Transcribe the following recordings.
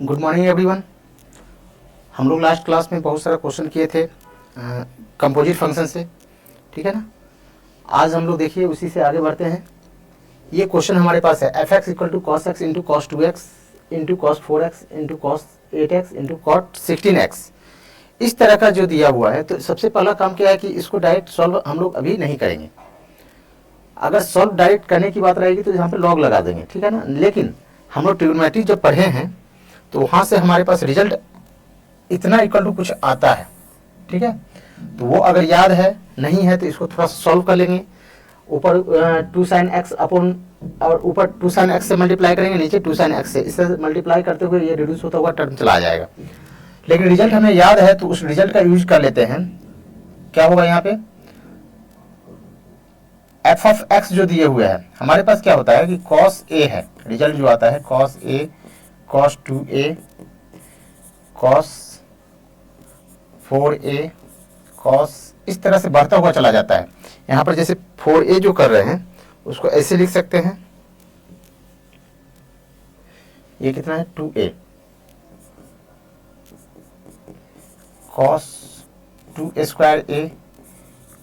Good morning everyone. हम लोग last class में बहुत सारा क्वेश्चन किए थे कंपोजिट फंक्शन से, ठीक है ना। आज हम लोग देखिए उसी से आगे बढ़ते हैं। ये क्वेश्चन हमारे पास है f x equal to cos x into cos 2x into cos 4x into cos 8x into cot 16x। इस तरह का जो दिया हुआ है, तो सबसे पहला काम क्या है कि इसको डायरेक्ट सॉल्व हम लोग अभी नहीं करेंगे। अगर सॉल्व डायरेक्ट करने की बात रहेगी तो यहाँ पे लॉग लगा देंगे, ठीक है ना। लेकिन हम लोग ट्रिग्नोमेट्री जब पढ़े हैं तो वहाँ से हमारे पास रिजल्ट इतना इक्वल टू कुछ आता है, ठीक है। तो वो अगर याद है नहीं है तो इसको थोड़ा सॉल्व कर लेंगे। ऊपर 2 sin x अपॉन और ऊपर 2 sin x से मल्टीप्लाई करेंगे, नीचे 2 sin x से, इससे मल्टीप्लाई करते हुए ये रिड्यूस होता हुआ टर्म चला जाएगा। लेकिन रिजल्ट हमें याद है तो उस रिजल्ट का यूज कर लेते हैं। क्या होगा यहाँ पे एफ ऑफ एक्स जो दिए हुए हैं, हमारे पास क्या होता है कि cos a है, रिजल्ट जो आता है cos a cos 2a cos 4a cos, इस तरह से बढ़ता हुआ चला जाता है। यहाँ पर जैसे 4a जो कर रहे हैं उसको ऐसे लिख सकते हैं, ये कितना है 2a cos 2a square a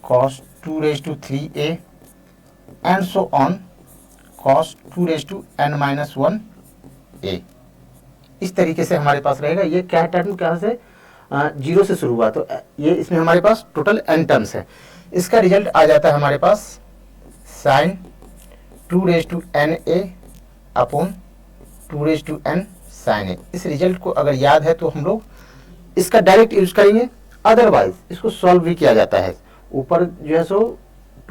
cos 2 raised to 3a and so on cos 2 raised to n minus 1 a। इस तरीके से हमारे पास रहेगा। ये क्या टर्म कहाँ से जीरो से शुरू हुआ, तो ये इसमें हमारे पास टोटल n टर्म्स है। इसका रिजल्ट आ जाता है हमारे पास sin 2 raised to n a upon 2 raised to n sin a। इस रिजल्ट को अगर याद है तो हम लोग इसका डायरेक्ट यूज करेंगे, अदरवाइज इसको सॉल्व भी किया जाता है। ऊपर जो है सो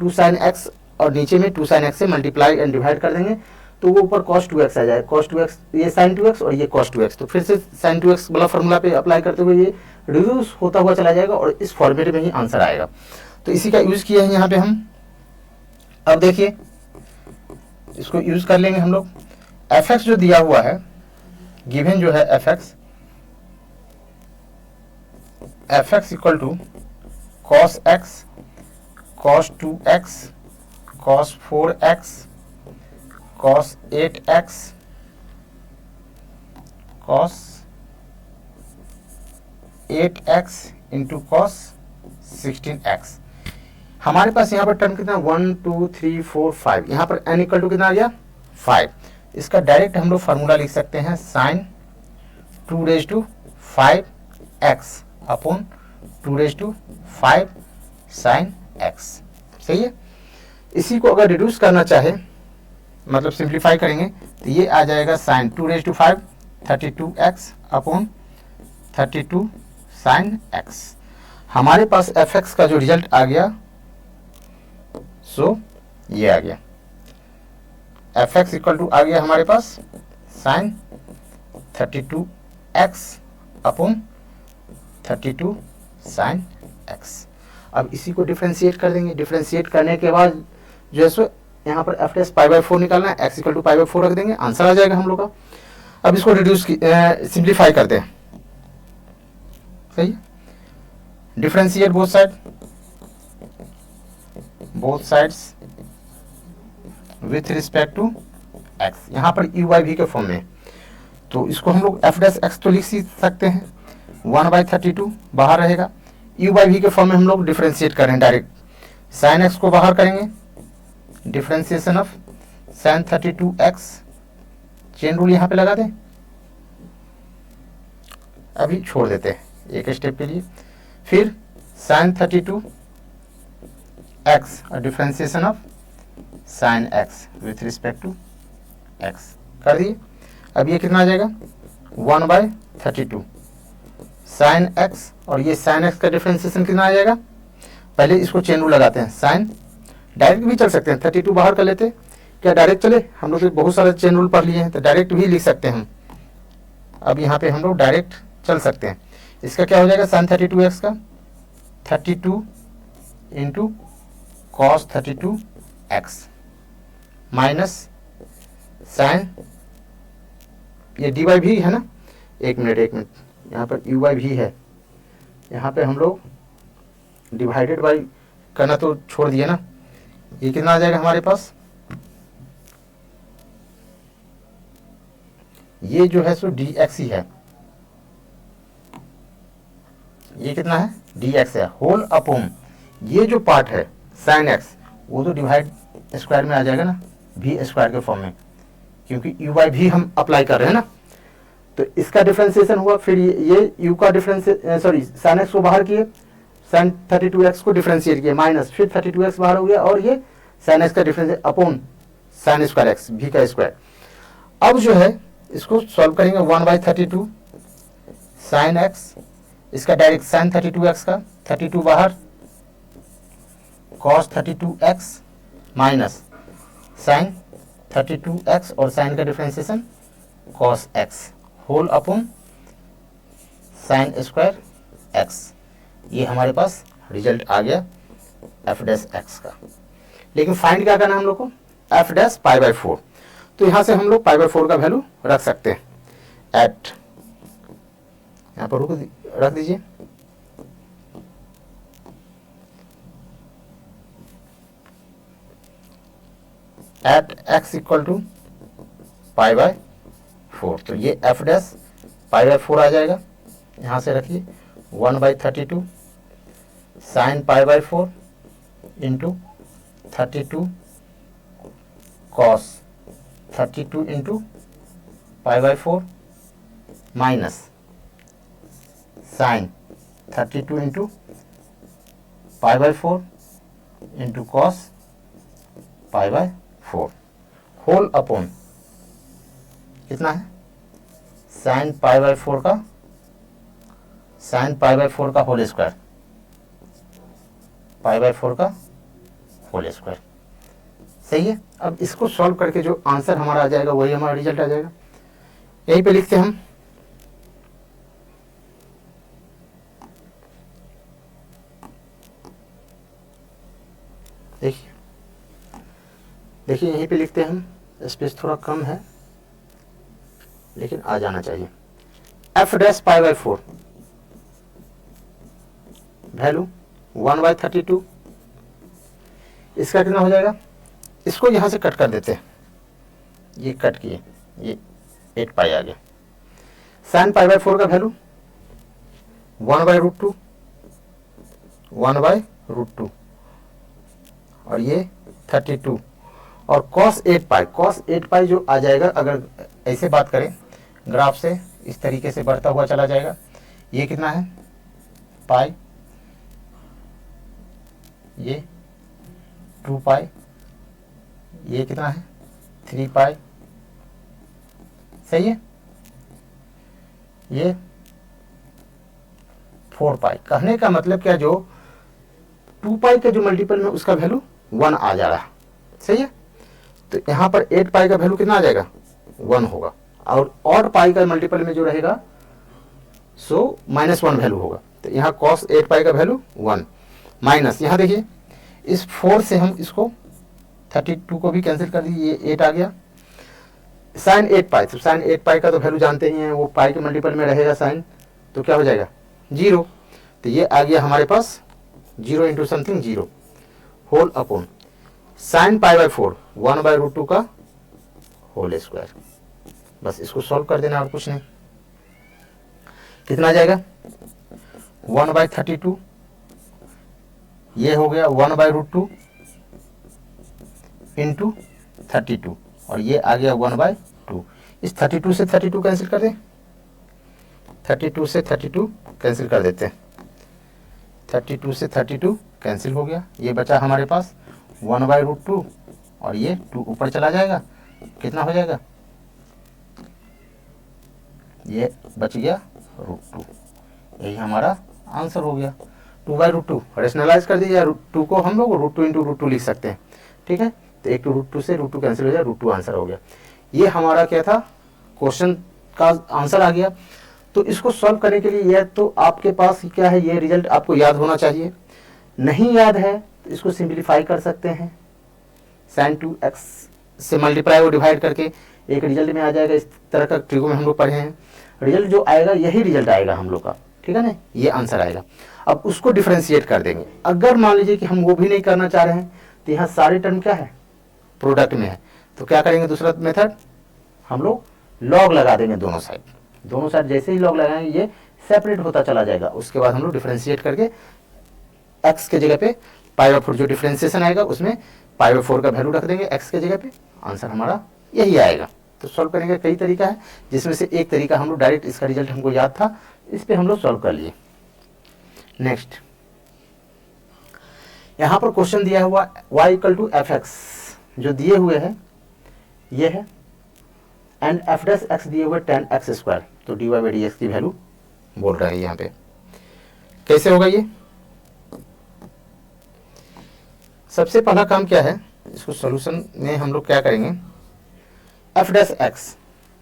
2 sin x और नीचे में 2 sin x से मल्टीप्लाई एंड डिवाइड कर देंगे तो वो ऊपर cos 2x आ जाए। cos 2x ये sin 2x और ये cos 2x, तो फिर से sin 2x वाला फॉर्मूला पे अप्लाई करते हुए ये रिड्यूस होता हुआ चला जाएगा और इस फॉर्मेट में ही आंसर आएगा। तो इसी का यूज किया है यहाँ पे हम। अब देखिए इसको यूज कर लेंगे हम लोग। एफ एक्स जो दिया हुआ है, गिवन जो है f x equal to cos x cos 2x cos 4x cos 8x cos 8x into cos 16x। हमारे पास यहाँ पर टर्म कितना 1 2 3 4 5, यहाँ पर n इक्वल टू कितना आ गया 5। इसका डायरेक्ट हम लोग फार्मूला लिख सकते हैं sin 2 raised to 5x upon 2 raised to 5 sin x। सही है। इसी को अगर रिड्यूस करना चाहे, मतलब सिंप्लीफाई करेंगे, तो ये आ जाएगा sin 2 raised to 5 32x upon 32 sin x। हमारे पास एफ एक्स का जो रिजल्ट आ गया सो ये आ गया एफ एक्स इक्वल टू आ गया हमारे पास sin 32x upon 32 sin x। अब इसी को डिफ्रेंशिएट कर देंगे। डिफ्रेंशिएट करने के बाद जो है सो यहाँ पर एफ एस पाई बाई 4 निकालना है, x equal to pi by 4 रख देंगे, आंसर आ जाएगा हम लोग का। अब इसको रिड्यूस सिंप्लीफाई करते हैं। सही है। Differentiate both sides with respect to x. यहाँ पर यू बाई वी के फॉर्म में, तो इसको हम लोग एफ डैश एक्स तो लिख सकते हैं, 1/32 बाहर रहेगा। यू बाई वी के फॉर्म में हम लोग डिफ्रेंशिएट करें डायरेक्ट, साइन एक्स को बाहर करेंगे, differentiation of sign 32x, chain rule यहाँ पे लगा दें। अभी छोड़ देते हैं एक स्टेप के लिए। फिर साइन 32x और differentiation of sine x with respect to x कर दिए। अब ये कितना आ जाएगा 1/32 साइन x, और ये साइन x का डिफ्रेंशिएशन कितना आ जाएगा। पहले इसको चेन रूल लगाते हैं, साइन डायरेक्ट भी चल सकते हैं, 32 बाहर कर लेते, क्या डायरेक्ट चले, हम लोग तो बहुत सारे चेन रूल पढ़ लिए हैं तो डायरेक्ट भी लिख सकते हैं हम। अब यहाँ पे हम लोग डायरेक्ट चल सकते हैं। इसका क्या हो जाएगा साइन 32x का 32 into cos 32x minus sine, ये डी बाई भी है ना, एक मिनट यहाँ पर यू बाई भी है, यहाँ पे हम लोग डिवाइडेड बाई करना तो छोड़ दिए ना। ये कितना आ जाएगा हमारे पास ये जो है सो डी एक्स ही है, ये कितना है डी एक्स है, होल अपॉन ये जो पार्ट है साइन एक्स वो तो डिवाइड स्क्वायर में आ जाएगा ना, भी स्क्वायर के फॉर्म में, क्योंकि यू बाई भी हम अप्लाई कर रहे हैं ना। तो इसका डिफ्रेंसिएशन हुआ, फिर ये यू का डिफ्रेंस सॉरी साइन एक्स को बाहर किए, साइन 32x को डिफ्रेंशिएट किया माइनस, फिर 32x बाहर हो गया, और ये साइन एक्स का difference upon sine square x भी का स्क्वायर। अब जो है इसको सॉल्व करेंगे 1/32 साइन एक्स, इसका डायरेक्ट साइन 32x का 32 बाहर, cos 32x minus sign 32x और साइन का differentiation cos x whole upon sine square x। ये हमारे पास रिजल्ट आ गया एफ डैश एक्स का। लेकिन फाइंड क्या करना है हम लोग को, एफ डैश पाई बाई 4। तो यहाँ से हम लोग पाई बाई 4 का वैल्यू रख सकते हैं एट, यहाँ पर रख दीजिए at x equal to pi by 4। तो ये एफ डैश पाई बाई 4 आ जाएगा, यहाँ से रखिए 1/32 साइन पाई बाई 4 इंटू 32 cos 32 into pi by 4 minus sine 32 into pi by 4 into cos pi by 4 whole upon कितना है साइन पाई बाई 4 का साइन पाई बाई 4 का होल स्क्वायर, पाई बाई 4 का होल स्क्वायर। सही है। अब इसको सॉल्व करके जो आंसर हमारा आ जाएगा वही हमारा रिजल्ट आ जाएगा। यहीं पे लिखते हैं हम देखिए यहीं पे लिखते हैं हम, स्पेस थोड़ा कम है लेकिन आ जाना चाहिए। F dash pi by 4 value 1/32, इसका कितना हो जाएगा, इसको यहाँ से कट कर देते हैं, ये कट किए, ये 8 पाई आ गया। साइन पाई बाई 4 का वैल्यू 1/√2 1/√2 और ये 32 और cos 8 पाई जो आ जाएगा, अगर ऐसे बात करें ग्राफ से इस तरीके से बढ़ता हुआ चला जाएगा। ये कितना है पाई, ये 2 पाई, ये कितना है 3 पाई। सही है। ये 4 पाई। कहने का मतलब क्या, जो 2 पाई के जो मल्टीपल में उसका वैल्यू 1 आ जा रहा है। सही है। तो यहाँ पर 8 पाई का वैल्यू कितना आ जाएगा 1 होगा, और ऑड पाई का मल्टीपल में जो रहेगा सो -1 वैल्यू होगा। तो यहाँ cos 8 पाई का वैल्यू 1 माइनस, यहाँ देखिए इस 4 से हम इसको 32 को भी कैंसिल कर दीजिए, ये 8 आ गया। साइन 8 पाई, तो साइन 8 पाई का तो वैल्यू जानते ही हैं, वो पाई के मल्टीपल में रहेगा साइन, तो क्या हो जाएगा 0। तो ये आ गया हमारे पास 0 into something 0 whole upon sine pi by 4 1/√2 का होल स्क्वायर। बस इसको सॉल्व कर देना और कुछ नहीं। कितना आ जाएगा 1/32, ये हो गया 1/√2 इंटू 32 और ये आ गया 1/2। इस 32 से 32 कैंसिल कर दें, 32 से 32 कैंसिल कर देते हैं, 32 से 32 कैंसिल हो गया। ये बचा हमारे पास 1/√2 और ये 2 ऊपर चला जाएगा, कितना हो जाएगा, ये बच गया √2। यही हमारा आंसर हो गया 2/√2। रेशनलाइज कर दीजिए, √2 को हम लोग √2 इंटू √2 लिख सकते हैं। ठीक है। तो एक तो √2 से √2 कैंसिल हो जाए, √2 आंसर हो गया। ये हमारा क्या था, क्वेश्चन का आंसर आ गया। तो इसको सॉल्व करने के लिए यह तो आपके पास क्या है, ये रिजल्ट आपको याद होना चाहिए। नहीं याद है तो इसको सिंप्लीफाई कर सकते हैं, sin 2x से मल्टीप्लाई और डिवाइड करके एक रिजल्ट में आ जाएगा। इस तरह का ट्रिको में हम लोग पढ़े हैं, रिजल्ट जो आएगा यही रिजल्ट आएगा हम लोग का। ठीक है ना, ये आंसर आएगा। अब उसको डिफ्रेंशिएट कर देंगे। अगर मान लीजिए कि हम वो भी नहीं करना चाह रहे हैं, तो यहाँ सारे टर्म क्या है प्रोडक्ट में है, तो क्या करेंगे, दूसरा मेथड हम लोग लॉग लगा देंगे दोनों साइड जैसे ही लॉग लगाएंगे ये सेपरेट होता चला जाएगा। उसके बाद हम लोग डिफ्रेंशिएट करके x के जगह पे π/4 जो डिफ्रेंशिएशन आएगा उसमें π/4 का वैल्यू रख देंगे x के जगह पे, आंसर हमारा यही आएगा। तो सॉल्व करने का कई तरीका है, जिसमें से एक तरीका हम लोग डायरेक्ट, इसका रिजल्ट हमको याद था, इस पे हम लोग सॉल्व कर लिए। नेक्स्ट यहाँ पर क्वेश्चन दिया हुआ y = fx जो दिए हुए हैं ये है, एंड f' दिए हुए 10x², तो dy/dx की वैल्यू बोल रहा है यहाँ पे। कैसे होगा ये? सबसे पहला काम क्या है, इसको सॉल्यूशन में हम लोग क्या करेंगे, f'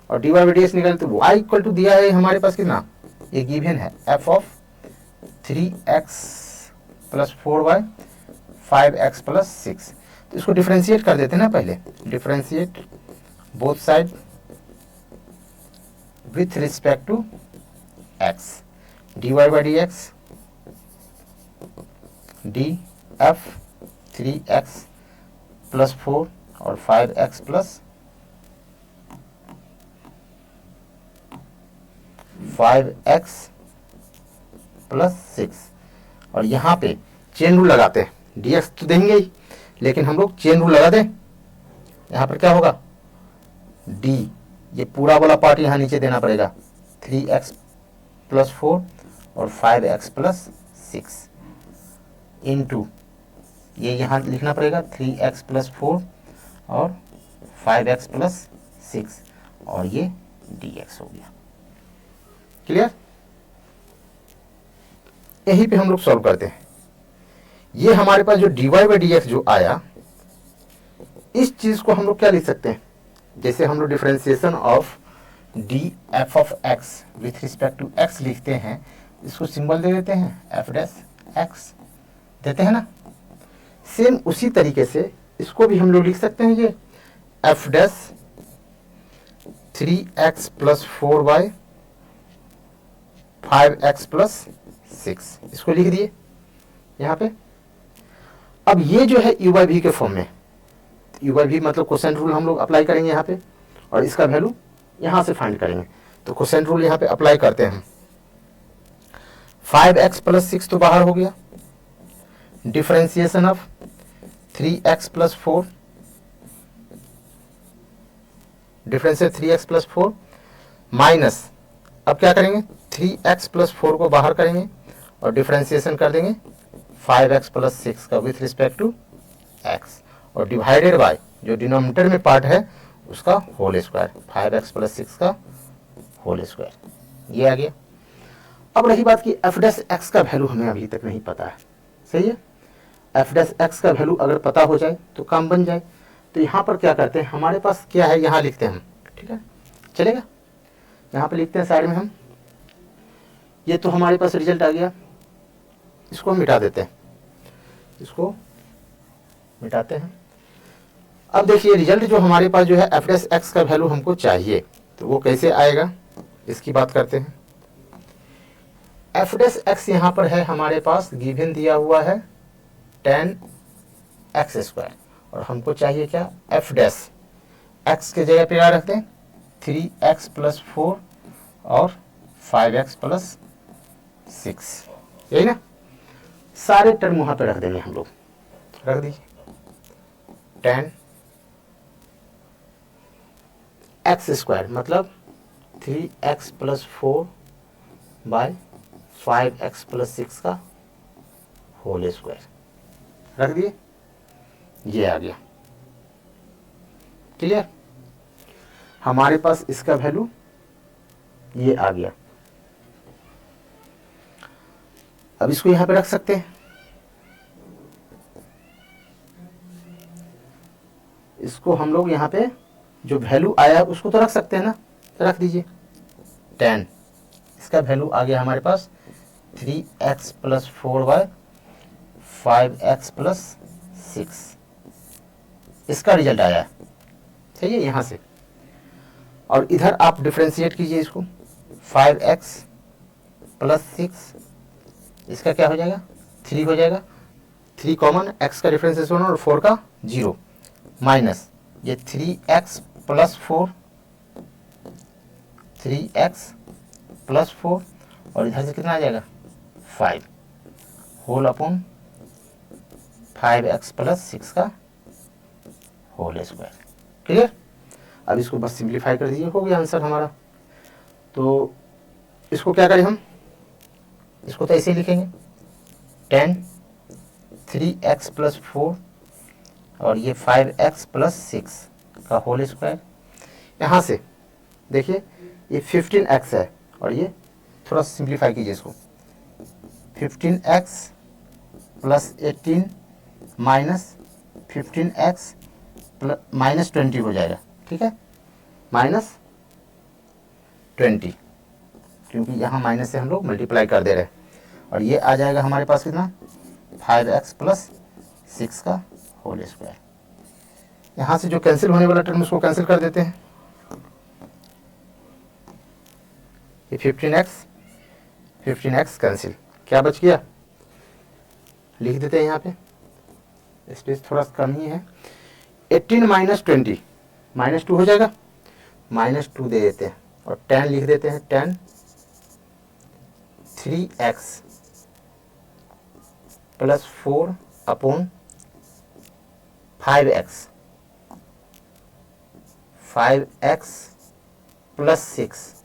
और dy/dx निकालें तो y = दिया है हमारे पास कितना, ये गिवन है f(3x + 4y 5x + 6), तो इसको डिफरेंशिएट कर देते हैं ना पहले, differentiate both side with respect to x, dy/dx df(3x + 4 और 5x + 6, और यहाँ पे चेन रूल लगाते हैं, dx तो देंगे ही लेकिन हम लोग चेन रूल लगा दें। यहाँ पर क्या होगा, d, ये पूरा वाला पार्ट यहाँ नीचे देना पड़ेगा, 3x + 4 और 5x + 6 इंटू, ये यहाँ लिखना पड़ेगा 3x + 4 और 5x + 6, और ये dx हो गया। क्लियर? यहीं पे हम लोग सॉल्व करते हैं। ये हमारे पास जो dy/dx जो आया, इस चीज को हम लोग क्या लिख सकते हैं, जैसे हम लोग differentiation of df(x) with respect to x लिखते हैं, इसको सिंबल दे देते हैं f' देते हैं ना। सेम उसी तरीके से इसको भी हम लोग लिख सकते हैं, ये f'(3x + 4y 5x + 6), इसको लिख दिए यहाँ पे। अब ये जो है u/v के फॉर्म में, u/v मतलब क्वोशेंट रूल हम लोग अप्लाई करेंगे यहाँ पे, और इसका वैल्यू यहाँ से फाइंड करेंगे। तो क्वोशेंट रूल यहाँ पे अप्लाई करते हैं, 5x + 6 तो बाहर हो गया, differentiation of 3x + 4, differentiate 3x + 4 minus, अब क्या करेंगे, 3x + 4 को बाहर करेंगे और डिफरेंशिएशन कर देंगे 5x + 6 का विथ रिस्पेक्ट टू x, और डिवाइडेड बाय जो डिनोमिनेटर में पार्ट है उसका होल स्क्वायर, 5x + 6 का होल स्क्वायर, ये आ गया। अब रही बात कि f' का वैल्यू हमें अभी तक नहीं पता है, सही है। f' का वैल्यू अगर पता हो जाए तो काम बन जाए। तो यहाँ पर क्या करते हैं, हमारे पास क्या है, यहाँ लिखते हैं हम, ठीक है, चलेगा। यहाँ पे लिखते हैं साइड में हम, ये तो हमारे पास रिजल्ट आ गया, इसको मिटा देते हैं, इसको मिटाते हैं। अब देखिए रिजल्ट जो हमारे पास जो है f' का वैल्यू हमको चाहिए, तो वो कैसे आएगा इसकी बात करते हैं। f' यहाँ पर है हमारे पास गिवन दिया हुआ है 10x², और हमको चाहिए क्या, f', x के जगह पे क्या रखते हैं, 3x + 4 और 5x + 6, यही ना। सारे टर्म वहां पे रख देंगे हम लोग, रख दीजिए 10x² मतलब 3x + 4 बाय 5x + 6 का होल स्क्वायर, रख दिए, ये आ गया। क्लियर? हमारे पास इसका वैल्यू ये आ गया। अब इसको यहां पे रख सकते हैं, इसको हम लोग यहाँ पे जो वैल्यू आया उसको तो रख सकते हैं ना, तो रख दीजिए 10, इसका वैल्यू आ गया हमारे पास 3x + 4y 5x + 6, इसका रिजल्ट आया है, सही है यहाँ से। और इधर आप डिफरेंशिएट कीजिए इसको, 5x + 6, इसका क्या हो जाएगा, 3 हो जाएगा, 3 कॉमन, x का डिफरेंशिएशन 1 और 4 का 0, माइनस ये 3x + 4 3x प्लस 4 और इधर से कितना आ जाएगा 5 होल अपॉन 5x प्लस 6 का होल स्क्वायर। क्लियर। अब इसको बस सिंप्लीफाई कर दीजिए, हो गया आंसर हमारा। तो इसको क्या करें हम, इसको तो ऐसे ही लिखेंगे 10 3x प्लस 4 और ये 5x प्लस 6 का होल स्क्वायर। यहाँ से देखिए ये 15x है और ये थोड़ा सिंप्लीफाई कीजिए इसको, 15x plus 18 minus 15x minus 20 हो जाएगा। ठीक है, माइनस 20, क्योंकि यहाँ माइनस से हम लोग मल्टीप्लाई कर दे रहे हैं। और ये आ जाएगा हमारे पास कितना 5x प्लस 6 का होल स्क्वायर। यहाँ से जो कैंसिल होने वाला टर्म उसको कैंसिल कर देते हैं। ये 15x कैंसिल, क्या बच गया लिख देते हैं यहाँ पे, स्पेस थोड़ा कम ही है। 18 माइनस 20 माइनस 2 हो जाएगा, माइनस 2 दे देते हैं और 10 लिख देते हैं 10 3x plus 4 upon 5x plus 6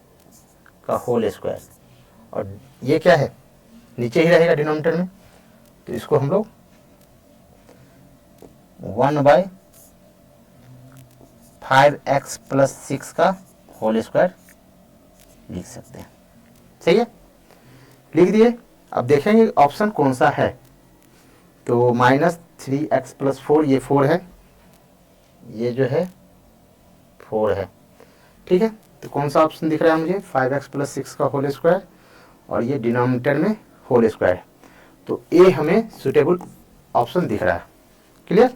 का होल स्क्वायर। और ये क्या है नीचे ही रहेगा डिनोमिनेटर में, तो इसको हम लोग 1/5x प्लस 6 का होल स्क्वायर लिख सकते हैं। सही है, लिख दिए। अब देखेंगे ऑप्शन कौन सा है। तो माइनस 3x प्लस 4 ये 4 है, ये जो है 4 है। ठीक है, तो कौन सा ऑप्शन दिख रहा है मुझे 5x प्लस 6 का होल स्क्वायर और ये डिनोमिनेटर में होल स्क्वायर। तो ए हमें सुटेबल ऑप्शन दिख रहा है। क्लियर,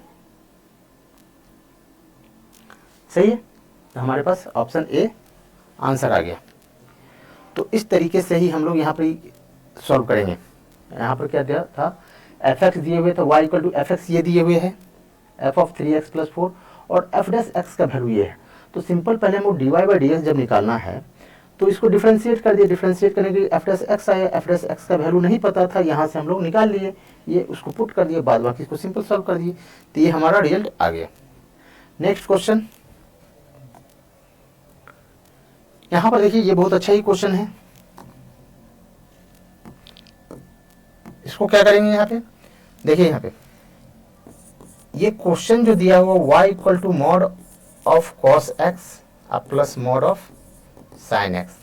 सही है, तो हमारे पास ऑप्शन ए आंसर आ गया। तो इस तरीके से ही हम लोग यहाँ पर सॉल्व करेंगे। यहाँ पर क्या दिया था, एफ एक्स दिए हुए थे, y equal to f x ये दिए हुए है, एफ ऑफ 3x प्लस 4 और एफ डैश एक्स का वैल्यू ये है। तो सिंपल पहले हमको d y by d x जब निकालना है तो इसको डिफ्रेंशिएट कर दिए, डिफ्रेंशिएट करने के लिए एफ डैश एक्स आया, एफ डैश एक्स का वैल्यू नहीं पता था, यहाँ से हम लोग निकाल लिए, ये उसको पुट कर दिए, बाद बाकी इसको सिंपल सॉल्व कर दिए, तो ये हमारा रिजल्ट आ गया। नेक्स्ट क्वेश्चन, यहाँ पर देखिए ये बहुत अच्छा ही क्वेश्चन है। इसको क्या करेंगे, यहाँ पे देखिए, यहाँ पे ये क्वेश्चन जो दिया हुआ y equal to mod of cos x plus mod of sine x,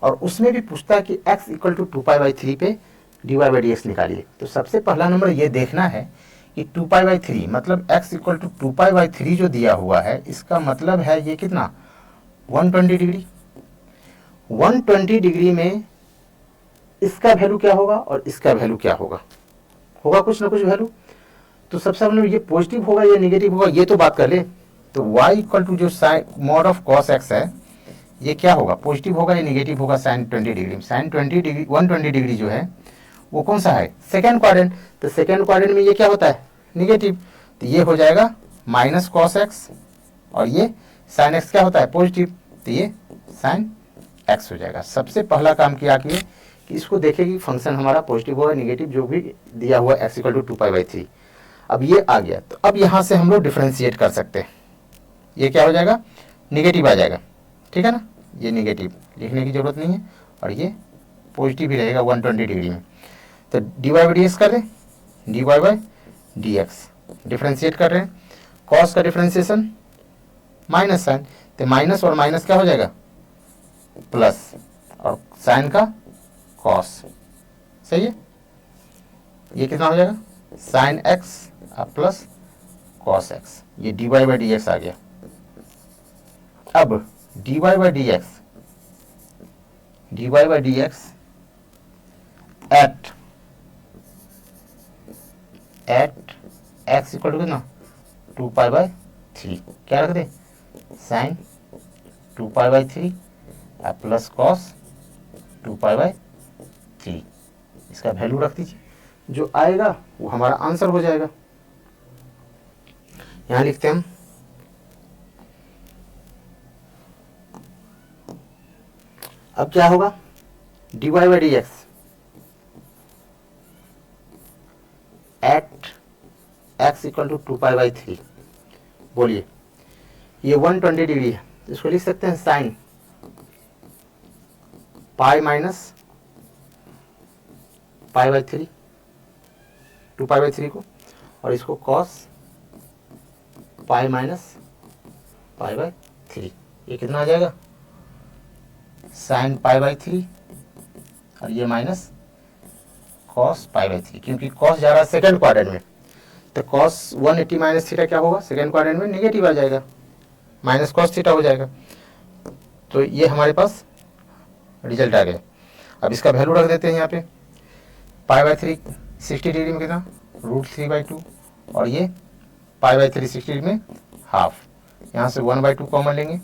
और उसमें भी पूछता है कि x इक्वल टू 2π/3 पे dy बाई डी एक्स निकालिए। तो सबसे पहला नंबर ये देखना है कि 2π/3 मतलब x इक्वल टू 2π/3 जो दिया हुआ है, इसका मतलब है ये कितना 120 डिग्री। 120 डिग्री में इसका वैल्यू क्या होगा और इसका वैल्यू क्या होगा, होगा कुछ ना कुछ वैल्यू। तो सबसे पहले ये पॉजिटिव होगा या नेगेटिव होगा ये तो बात कर ले। तो y इक्वल टू जो sine mod of cos x है ये क्या होगा, पॉजिटिव होगा या नेगेटिव होगा साइन 20 डिग्री में। साइन 20 डिग्री 120 डिग्री जो है वो कौन सा है, सेकेंड क्वाड्रेंट। तो सेकेंड क्वाड्रेंट में ये क्या होता है नेगेटिव, तो ये हो जाएगा माइनस कॉस एक्स और ये साइन एक्स क्या होता है पॉजिटिव, तो ये साइन एक्स हो जाएगा। सबसे पहला काम किया कि इसको देखें कि फंक्शन हमारा पॉजिटिव होगा नेगेटिव जो भी दिया हुआ x इक्वल टू 2π/3। अब ये आ गया, तो अब यहाँ से हम लोग डिफ्रेंशिएट कर सकते हैं। ये क्या हो जाएगा नेगेटिव आ जाएगा, ठीक है ना, ये नेगेटिव लिखने की जरूरत नहीं है और ये पॉजिटिव ही रहेगा 120 डिग्री में। तो dy बाई डी एक्स कर रहे हैं, dy by d x differentiate कर रहे हैं। कॉस का डिफ्रेंशिएशन माइनस साइन, तो माइनस और माइनस क्या हो जाएगा प्लस, और साइन का कॉस। सही है, ये कितना हो जाएगा sine x plus cos x, ये dy बाई डी एक्स आ गया। अब dy by d x at x equal to कितना 2π/3, क्या रख दे साइन 2π/3 प्लस कॉस 2π/3, इसका वैल्यू रख दीजिए, जो आएगा वो हमारा आंसर हो जाएगा। यहां लिखते हैं हम अब क्या होगा, dy by d x at x equal to 2π/3। बोलिए, ये 120 डिग्री है, इसको लिख सकते हैं साइन पाई माइनस π/3, 2π/3 को, और इसको कॉस पाई माइनस π/3। ये कितना आ जाएगा, साइन π/3 और ये माइनस कॉस π/3, क्योंकि कॉस जा रहा है सेकंड क्वाड्रेंट में, तो कॉस 180 माइनस थीटा क्या होगा, सेकंड क्वाड्रेंट में नेगेटिव आ जाएगा, माइनस कॉस थीटा हो जाएगा। तो ये हमारे पास रिजल्ट आ गया। अब इसका वैल्यू रख देते हैं यहाँ पे, π/3 60 डिग्री में कितना, √3/2, और ये π/3 60 डिग्री में हाफ, यहाँ से 1/2 कॉमन लेंगे,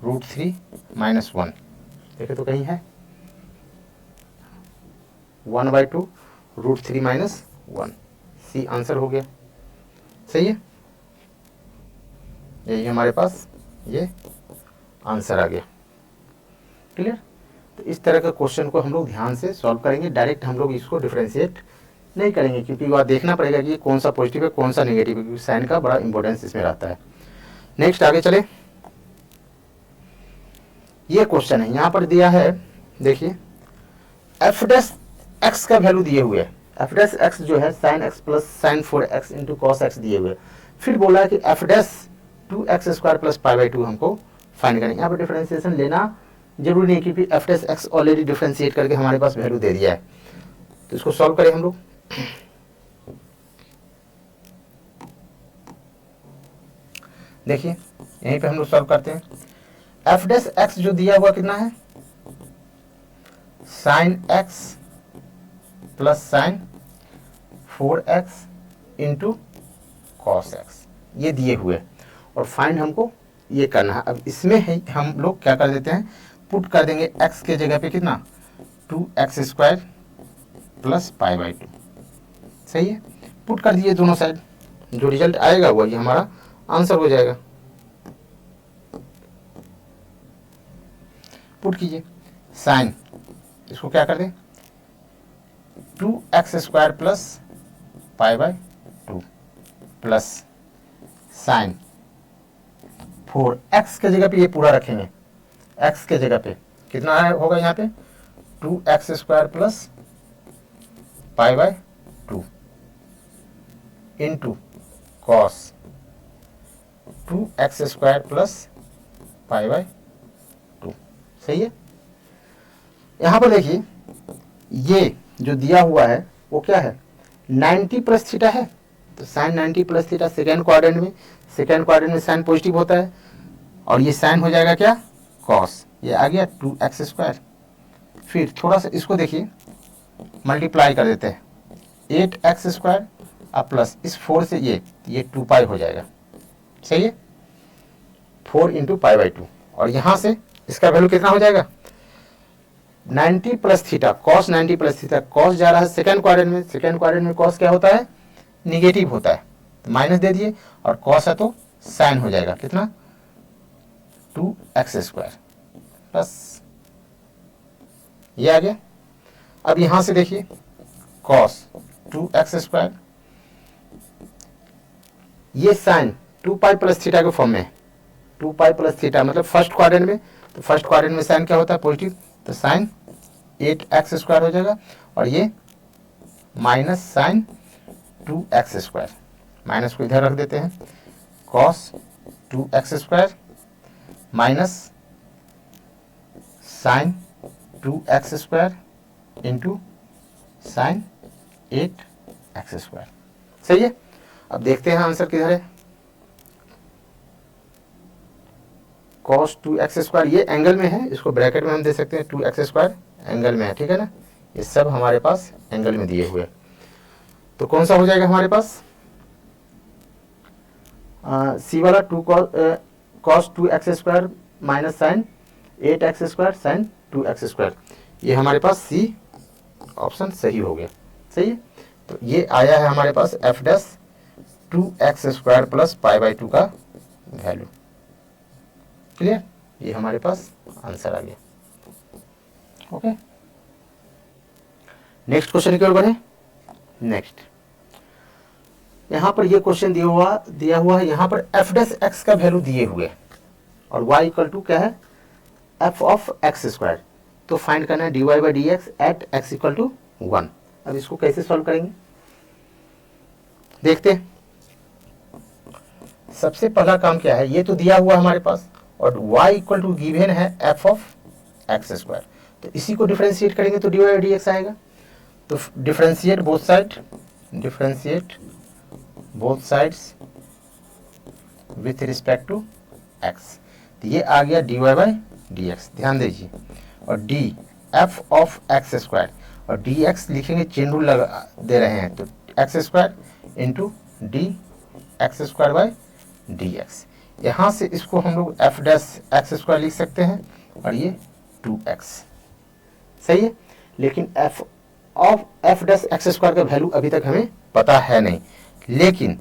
√3 माइनस 1, देखे तो कहीं है 1/2 √3 माइनस 1, सी आंसर हो गया। सही है, यही हमारे पास ये आंसर आ गया। क्लियर। तो इस तरह का क्वेश्चन को हम लोग ध्यान से सॉल्व करेंगे, डायरेक्ट हम लोग इसको डिफरेंशिएट नहीं करेंगे, क्योंकि वह देखना पड़ेगा कि कौन सा पॉजिटिव है कौन सा नेगेटिव है, क्योंकि साइन का बड़ा इंपॉर्टेंस इसमें रहता है। नेक्स्ट आगे चले, ये क्वेश्चन है, यहाँ पर दिया है, देखिए एफ डैश एक्स का वैल्यू दिए हुए है, एफ डैश एक्स जो है sign x plus sign 4x into cos x दिए हुए, फिर बोला है कि एफ डैश 2x² प्लस π/2 हमको फाइंड करेंगे। यहाँ पर डिफरेंशिएशन लेना जरूरी नहीं, क्योंकि F dash x already differentiate करके हमारे पास वैल्यू दे दिया है। तो इसको सॉल्व करें हम लोग। देखिए यहीं पे हम लोग सॉल्व करते हैं। एफ डैश एक्स जो दिया हुआ कितना है, sign x plus sign 4x into cos x, ये दिए हुए, और फाइंड हमको ये करना है। अब इसमें है हम लोग क्या कर देते हैं, पुट कर देंगे x के जगह पे कितना, 2x² प्लस π/2। सही है, पुट कर दिए दोनों साइड, जो रिजल्ट आएगा वो ये हमारा आंसर हो जाएगा। पुट कीजिए, साइन इसको क्या कर दें, 2x² plus π/2 plus sign 4x के जगह पे ये पूरा रखेंगे, x के जगह पे कितना होगा यहाँ पे, 2x² plus π/2 into cos 2x² plus π/2। सही है। यहाँ पर देखिए ये जो दिया हुआ है वो क्या है, 90 प्लस थीटा है, तो sine 90 plus theta second quadrant में साइन पॉजिटिव होता है, और ये साइन हो जाएगा क्या, कॉस, ये आ गया 2x²। फिर थोड़ा सा इसको देखिए मल्टीप्लाई कर देते हैं, 8x² अब प्लस इस 4 से ये 2π हो जाएगा। सही है, 4 इंटू π/2, और यहाँ से इसका वैल्यू कितना हो जाएगा, 90 plus theta, cos 90 plus theta, cos जा रहा है सेकेंड क्वाड्रेंट में कॉस क्या होता है, निगेटिव होता है, तो माइनस दे दिए, और कॉस है तो साइन हो जाएगा कितना, 2x² प्लस ये आ गया। अब यहां से देखिए कॉस 2x², ये साइन 2π प्लस थीटा के फॉर्म में, 2π प्लस थीटा मतलब फर्स्ट क्वाड्रेंट में, तो फर्स्ट क्वाड्रेंट में साइन क्या होता है, पॉजिटिव, तो साइन 8x² हो जाएगा, और ये माइनस साइन 2x², माइनस को इधर रख देते हैं, cos 2x² minus sine 2x² into sine 8x²। सही है। अब देखते हैं आंसर किधर है, cos 2x², ये एंगल में है, इसको ब्रैकेट में हम दे सकते हैं, 2x² एंगल में है, ठीक है ना, ये सब हमारे पास एंगल में दिए हुए, तो कौन सा हो जाएगा हमारे पास, सी वाला 2 cos 2x² minus sign 8x² sign 2x², ये हमारे पास सी ऑप्शन सही हो गया। सही है, तो ये आया है हमारे पास एफ डैश 2x² प्लस π/2 का वैल्यू। क्लियर, ये हमारे पास आंसर आ गया। ओके, नेक्स्ट क्वेश्चन की ओर बढ़े। नेक्स्ट यहां पर ये क्वेश्चन दिया हुआ है, यहां पर एफ डैश एक्स का वैल्यू दिए हुए और वाई इक्वल टू क्या है, एफ ऑफ एक्स स्क्वायर। तो फाइंड करना है dy by d x at x equal to 1। अब इसको कैसे सॉल्व करेंगे देखते हैं। सबसे पहला काम क्या है, ये तो दिया हुआ हमारे पास और y इक्वल टू गिवन है एफ ऑफ एक्स स्क्वायर। तो इसी को डिफरेंशिएट करेंगे तो dy बाई डी एक्स आएगा। तो differentiate both sides with respect to x। तो ये आ गया dy बाई डी एक्स, ध्यान दीजिए। और d F of x square और dx लिखेंगे, चेन रूल लगा दे रहे हैं, तो x square into D x square by d x. यहाँ से इसको हम लोग एफ डैश एक्स स्क्वायर लिख सकते हैं और ये 2x, सही है। लेकिन एफ डैश एक्स स्क्वायर का वैल्यू अभी तक हमें पता है नहीं, लेकिन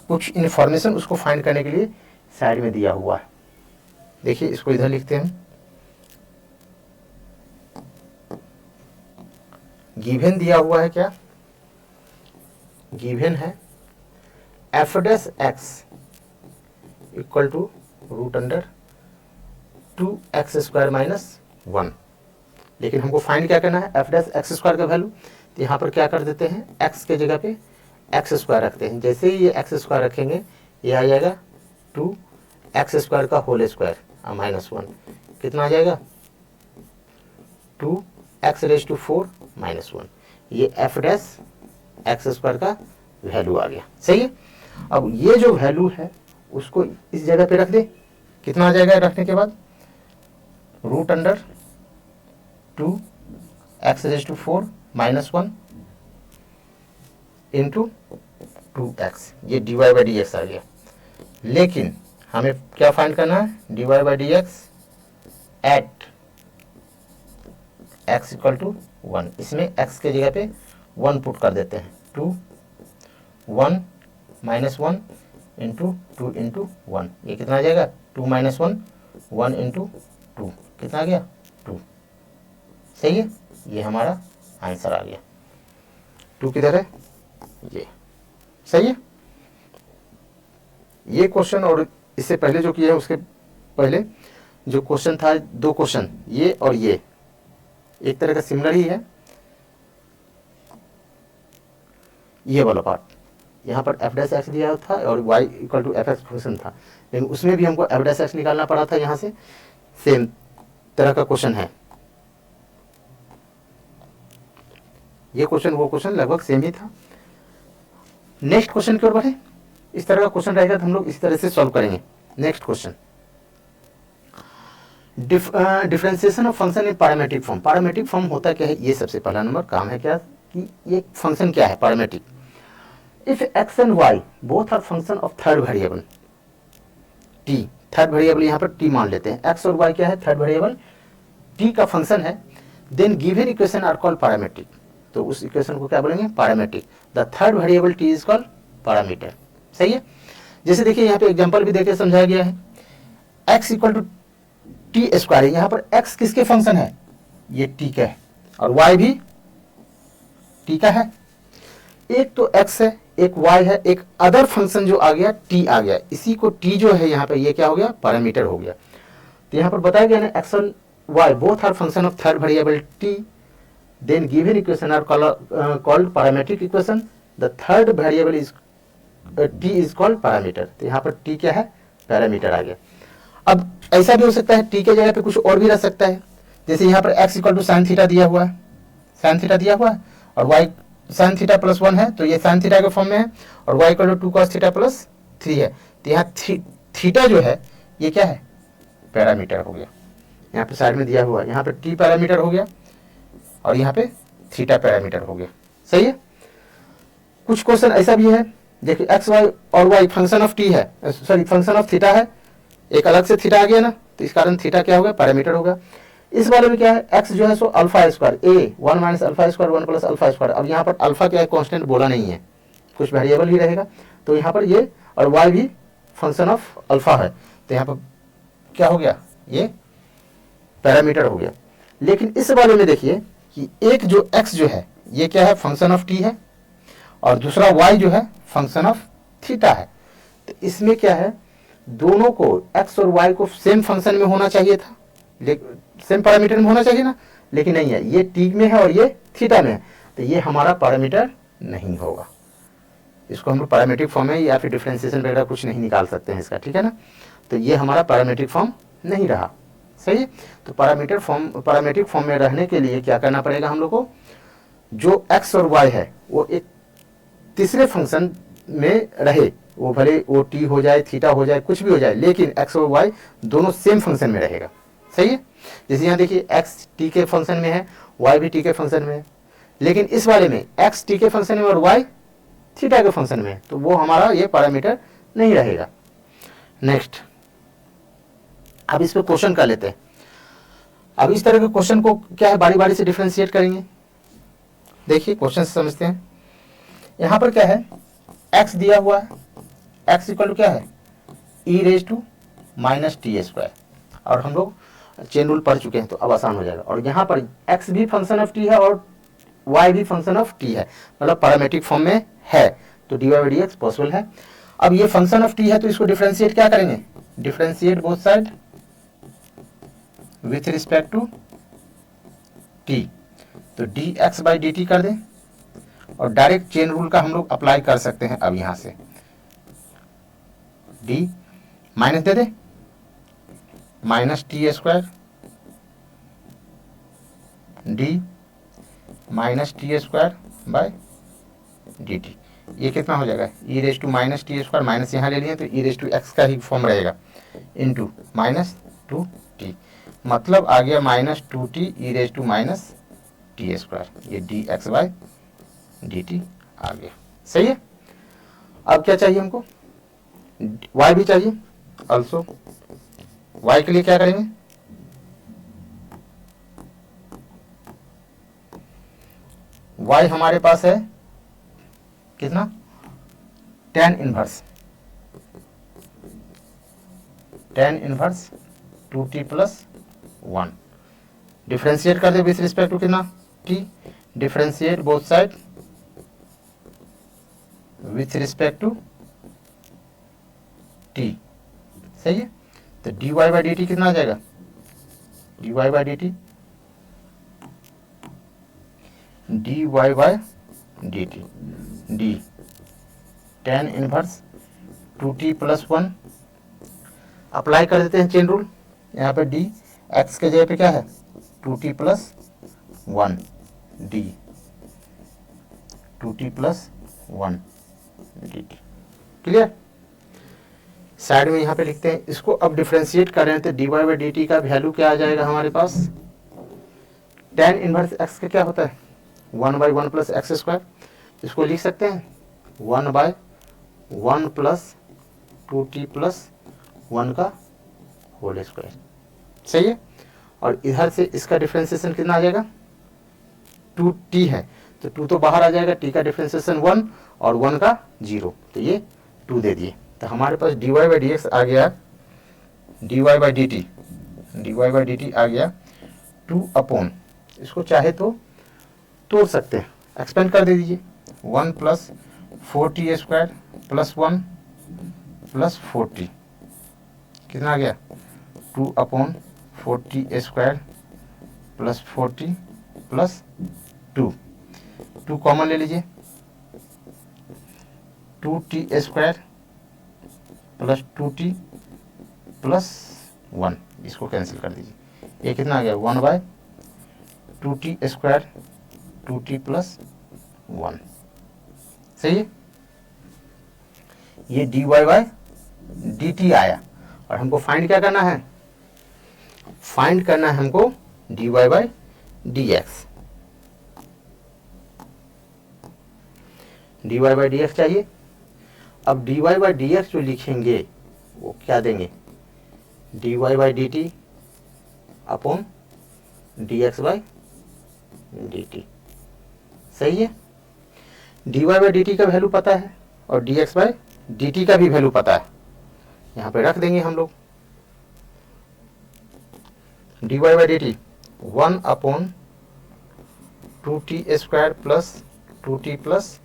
कुछ इन्फॉर्मेशन उसको फाइंड करने के लिए साइड में दिया हुआ है। देखिए इसको इधर लिखते हैं, गिवन दिया हुआ है, क्या गिवन है, f dash x equal to root under 2x square minus 1। लेकिन हमको फाइंड क्या करना है, एफ डैश एक्स स्क्वायर का वैल्यू। तो यहाँ पर क्या कर देते हैं, x के जगह पे एक्स स्क्वायर रखते हैं। जैसे ही ये एक्स स्क्वायर रखेंगे ये आ जाएगा 2x स्क्वायर का होल स्क्वायर माइनस 1। कितना आ जाएगा, 2x रेज टू 4 माइनस 1। ये एफ डैश एक्स स्क्वायर का वैल्यू आ गया, सही है। अब ये जो वैल्यू है उसको इस जगह पे रख दे, कितना आ जाएगा रखने के बाद, root under 2x raise to 4 minus 1 into 2x। ये dy बाई डी एक्स आ गया। लेकिन हमें क्या फाइंड करना है, dy by d x at x equal to 1। इसमें x के जगह पे 1 पुट कर देते हैं, 2 1 माइनस 1 इंटू 2 इंटू 1। ये कितना आ जाएगा, 2 माइनस 1 1 इंटू 2, कितना आ गया 2, सही है। ये हमारा आंसर आ गया। 2 किधर है, ये सही है। ये क्वेश्चन और इससे पहले जो किया है उसके पहले जो क्वेश्चन था, 2 क्वेश्चन ये और ये एक तरह का सिमिलर ही है। ये वाला पार्ट यहाँ पर एफ डैश एक्स दिया था और y equal to f x function था, लेकिन उसमें भी हमको एफ डैश एक्स निकालना पड़ा था। यहाँ से सेम तरह का क्वेश्चन है, ये क्वेश्चन वो क्वेश्चन लगभग सेम ही था। नेक्स्ट क्वेश्चन की ओर बढ़े। इस तरह का क्वेश्चन रहेगा तो हम लोग इस तरह से सॉल्व करेंगे। Next question, differentiation of function in parametric form. Parametric form होता क्या है, ये सबसे पहला नंबर काम है क्या कि ये फंक्शन क्या है parametric. If x and y both are function of third variable t, third variable यहाँ पर t मान लेते हैं, x और y क्या है, थर्ड वेरिएबल t का फंक्शन है, then given equation are called parametric. तो उस इक्वेशन को क्या बोलेंगे, parametric. The third variable t is called parameter, सही है। जैसे देखिए यहाँ पे एग्जांपल भी देके समझाया गया है, x equal to t square है। यहाँ पर x किसके फंक्शन है, ये t का है और y भी t का है। एक तो x है, एक y है, एक अदर फंक्शन जो आ गया t आ गया। इसी को t जो है यहाँ पे ये क्या हो गया, पैरामीटर हो गया। तो यहाँ पर बताया गया ना, x और y both are function of third variable t, then given equation are called parametric equation. The third variable is t is called parameter. तो यहाँ पर t क्या है, पैरामीटर आ गया। अब ऐसा भी हो सकता है t के जगह पे कुछ और भी रह सकता है। जैसे यहाँ पर x equal to sine theta दिया हुआ है, साइन थीटा दिया हुआ है और y साइन थीटा प्लस 1 है, तो ये साइन थीटा के फॉर्म में है और y equal to 2 cos theta plus 3 है। तो यहाँ थीटा जो है ये क्या है, पैरामीटर हो गया। यहाँ पे साइड में दिया हुआ है, यहाँ पे t पैरामीटर हो गया और यहाँ पे थीटा पैरामीटर हो गया, सही है। कुछ क्वेश्चन ऐसा भी है, देखिए एक्स वाई और y फंक्शन ऑफ t है, सॉरी फंक्शन ऑफ थीटा है, एक अलग से थीटा आ गया ना, तो इस कारण थीटा क्या होगा, पैरामीटर होगा। इस वाले में क्या है, x जो है so alpha square a 1 minus alpha square 1 plus alpha square. अब यहाँ पर अल्फा क्या है, कांस्टेंट बोला नहीं है, कुछ वेरिएबल ही रहेगा। तो यहाँ पर ये और y भी फंक्शन ऑफ अल्फा है, तो यहाँ पर क्या हो गया, ये पैरामीटर हो गया। लेकिन इस वाले में देखिए कि एक जो x जो है ये क्या है, फंक्शन ऑफ t है, और दूसरा y जो है फंक्शन ऑफ थीटा है। तो इसमें क्या है, दोनों को x और y को सेम फंक्शन में होना चाहिए था, सेम पैरामीटर में होना चाहिए ना, लेकिन नहीं है, ये t में है और ये थीटा में है, तो ये हमारा पैरामीटर नहीं होगा। इसको हम लोग पैरामीट्रिक फॉर्म में या फिर डिफरेंशिएशन वगैरह कुछ नहीं निकाल सकते हैं इसका, ठीक है ना। तो ये हमारा पैरामीट्रिक फॉर्म नहीं रहा, सही है। तो पैरामीट्रिक फॉर्म में रहने के लिए क्या करना पड़ेगा हम लोग को, जो x और y है वो एक तीसरे फंक्शन में रहे, वो भले वो t हो जाए, थीटा हो जाए, कुछ भी हो जाए, लेकिन x और y दोनों सेम फंक्शन में रहेगा, सही है। जैसे यहाँ देखिए x t के फंक्शन में है, y भी t के फंक्शन में है, लेकिन इस वाले में x t के फंक्शन में और y थीटा के फंक्शन में है, तो वो हमारा ये पैरामीटर नहीं रहेगा। नेक्स्ट, अब इस पे क्वेश्चन कर लेते हैं। अब इस तरह के क्वेश्चन को क्या है, बारी बारी से डिफरेंशिएट करेंगे। देखिए क्वेश्चन से समझते हैं। यहाँ पर क्या है, x दिया हुआ है, x इक्वल टू क्या है, e raise to minus t square, और हम लोग चेन रूल पढ़ चुके हैं तो अब आसान हो जाएगा। और यहाँ पर x भी फंक्शन ऑफ t है और y भी फंक्शन ऑफ t है, मतलब पैरामीट्रिक फॉर्म में है, तो dy बाई dx पॉसिबल है। अब ये फंक्शन ऑफ t है तो इसको डिफरेंशिएट क्या करेंगे, differentiate both side with respect to t, तो dx बाई dt कर दें, और डायरेक्ट चेन रूल का हम लोग अप्लाई कर सकते हैं। अब यहां से d माइनस दे दे, minus t square d minus t square by d t, ये कितना हो जाएगा, e raise to minus t square, minus यहाँ ले लिए तो ई रेज टू एक्स का ही फॉर्म रहेगा, इंटू माइनस टू टी, मतलब आ गया minus two t e raise to minus t square, ये d x by d t आ गया, सही है। अब क्या चाहिए हमको, y भी चाहिए ऑल्सो। y के लिए क्या करेंगे, y हमारे पास है कितना, tan inverse 2t plus 1, differentiate कर दे विथ रिस्पेक्ट टू कितना t, differentiate both side with respect to t, सही है। तो dy बाई डी टी कितना आ जाएगा, dy by d T, dy by d T, d tan inverse 2t plus 1, apply कर देते हैं चेन रूल। यहाँ पे d x के जगह पे क्या है 2t plus 1, d 2t plus 1 dt, clear. Side में यहाँ पे लिखते हैं इसको। अब डिफरेंशिएट कर रहे हैं तो dy बाई डी टी का वैल्यू क्या आ जाएगा हमारे पास, tan इनवर्स x का क्या होता है 1 बाई 1 प्लस एक्स स्क्वायर, इसको लिख सकते हैं 1 बाय 1 प्लस 2t प्लस 1 का होल स्क्वायर, सही है। और इधर से इसका डिफरेंशिएशन कितना आ जाएगा, 2t है तो 2 तो बाहर आ जाएगा, t का डिफरेंशिएशन 1 और 1 का 0, तो ये 2 दे दिए। तो हमारे पास dy बाई डी एक्स आ गया, dy बाई डी टी आ गया 2 अपॉन, इसको चाहे तो तोड़ सकते हैं, एक्सपेंड कर दे दीजिए, 1 plus 4t square plus 1 plus 4t, कितना आ गया 2 upon 4t square plus 4t plus 2 common ले लीजिए, 2t square plus 2t plus 1, इसको कैंसिल कर दीजिए, ये कितना आ गया 1 bye 2t square 2t plus 1, सही है। ये dy बाय dt आया, और हमको फाइंड क्या करना है, फाइंड करना है हमको dy by dx, dy by dx चाहिए। अब dy बाई dx जो लिखेंगे वो क्या देंगे, dy by d t upon dx by dt, सही है। dy बाई डी टी का वैल्यू पता है और dx बाई dt का भी वैल्यू पता है, यहाँ पे रख देंगे हम लोग। dy by d t 1 upon 2t square plus 2t plus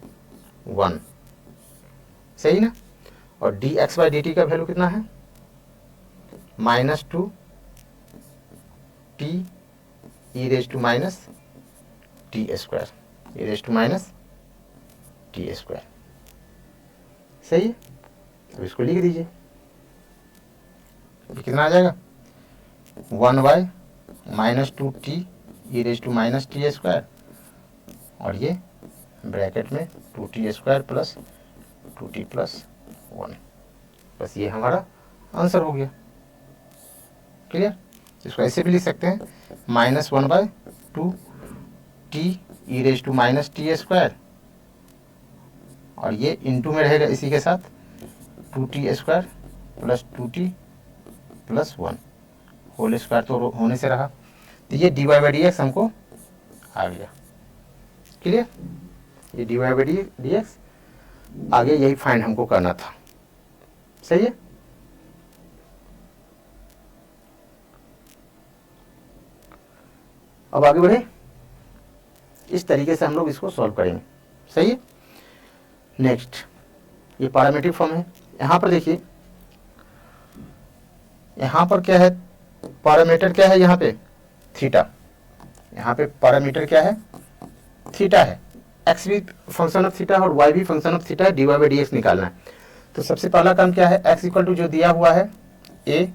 1, सही ना। और dx बाई dt का वैल्यू कितना है, -2 t e raise to minus t square, e raise to minus t square, सही है। अब इसको लिख दीजिए, कितना आ जाएगा, 1 - 2t e raise to minus t square, और ये ब्रैकेट में 2t square plus 2t plus 1, बस ये हमारा आंसर हो गया। क्लियर। इसको ऐसे भी लिख सकते हैं, -1/2 t e raise to minus t square, और ये इंटू में रहेगा इसी के साथ 2t square plus 2t plus 1 whole square तो होने से रहा, तो ये dy बाई डी एक्स हमको आ गया। क्लियर। ये dy बाई डी एक्स आगे यही फाइंड हमको करना था, सही है। अब आगे बढ़े, इस तरीके से हम लोग इसको सॉल्व करेंगे, सही है। नेक्स्ट, ये पैरामीट्रिक फॉर्म है। यहाँ पर देखिए, यहाँ पर क्या है, पैरामीटर क्या है, यहाँ पे थीटा, यहाँ पे पैरामीटर क्या है, थीटा है। एक्स भी फंक्शन ऑफ थीटा और वाई भी फंक्शन ऑफ थीटा है, d y by d x निकालना है। तो सबसे पहला काम क्या है, एक्स इक्वल टू जो दिया हुआ है a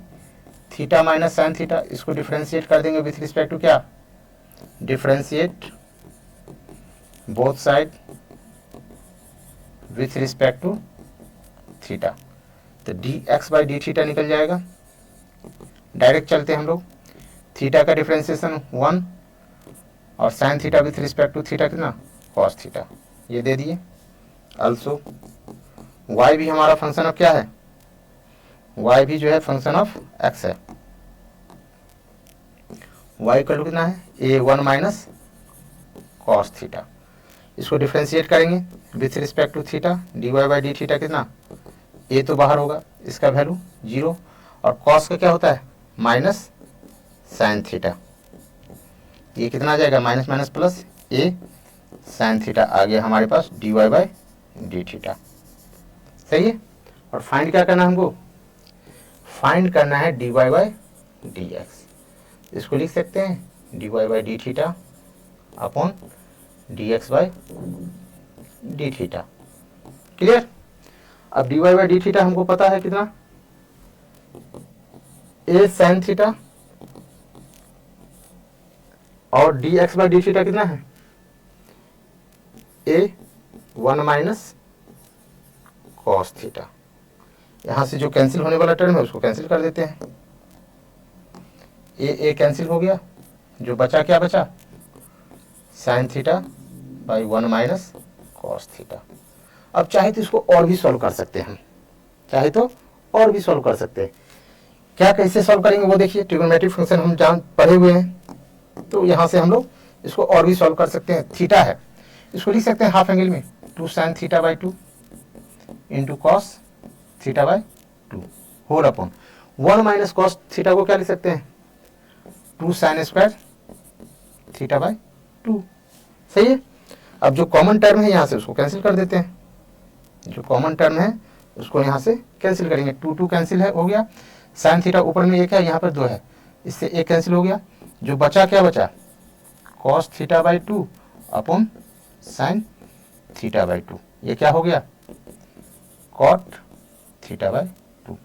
theta minus sine theta, इसको डिफ्रेंशिएट कर देंगे विथ रिस्पेक्ट टू क्या, differentiate both side with respect to theta, तो d x by d theta निकल जाएगा। डायरेक्ट चलते हैं हम लोग, थीटा का डिफ्रेंसिएशन 1 और sine theta with respect to theta कितना, कॉस थीटा, ये दे दिए। अल्सो वाई भी हमारा फंक्शन ऑफ क्या है, वाई भी जो है फंक्शन ऑफ एक्स है। वाई इक्वल टू कितना है, a1 माइनस कॉस थीटा, इसको डिफ्रेंशिएट करेंगे with respect to theta, d y by d theta कितना, ए तो बाहर होगा, इसका वैल्यू 0, और कॉस का क्या होता है, माइनस साइन थीटा, ये कितना आ जाएगा, minus minus plus a sine theta, आ गया हमारे पास d y by d theta, सही है। और फाइंड क्या करना है हमको, फाइंड करना है d y by d x, इसको लिख सकते हैं d y by d theta upon d x by d theta. Clear. अब d y by d theta हमको पता है कितना, ए साइन थीटा, और d x by d theta कितना है, a1 माइनस कॉस थीटा। यहां से जो कैंसिल होने वाला टर्म है उसको कैंसिल कर देते हैं, ए कैंसिल हो गया, जो बचा क्या बचा, sign theta by 1 minus cos theta. अब चाहे तो इसको और भी सॉल्व कर सकते हैं हम, चाहे तो और भी सॉल्व कर सकते हैं। क्या कैसे सॉल्व करेंगे वो देखिए, ट्रिग्नोमेट्रिक फंक्शन हम जान पढ़े हुए हैं, तो यहाँ से हम लोग इसको और भी सॉल्व कर सकते हैं। थीटा है, इसको लिख सकते हैं हाफ एंगल में 2 sine theta by 2 into cos theta by 2 whole upon 1 minus cos theta को क्या लिख सकते हैं, 2 साइन स्क्वायर थीटा बाई 2, सही है। अब जो कॉमन टर्म है यहाँ से उसको कैंसिल कर देते हैं, जो कॉमन टर्म है उसको यहाँ से कैंसिल करेंगे, 2 कैंसिल है हो गया, साइन थीटा ऊपर में 1 है, यहाँ पर 2 है, इससे 1 कैंसिल हो गया, जो बचा क्या बचा, cos theta by 2 upon sine theta by 2, ये क्या हो गया, कॉट थीटा बाई 2।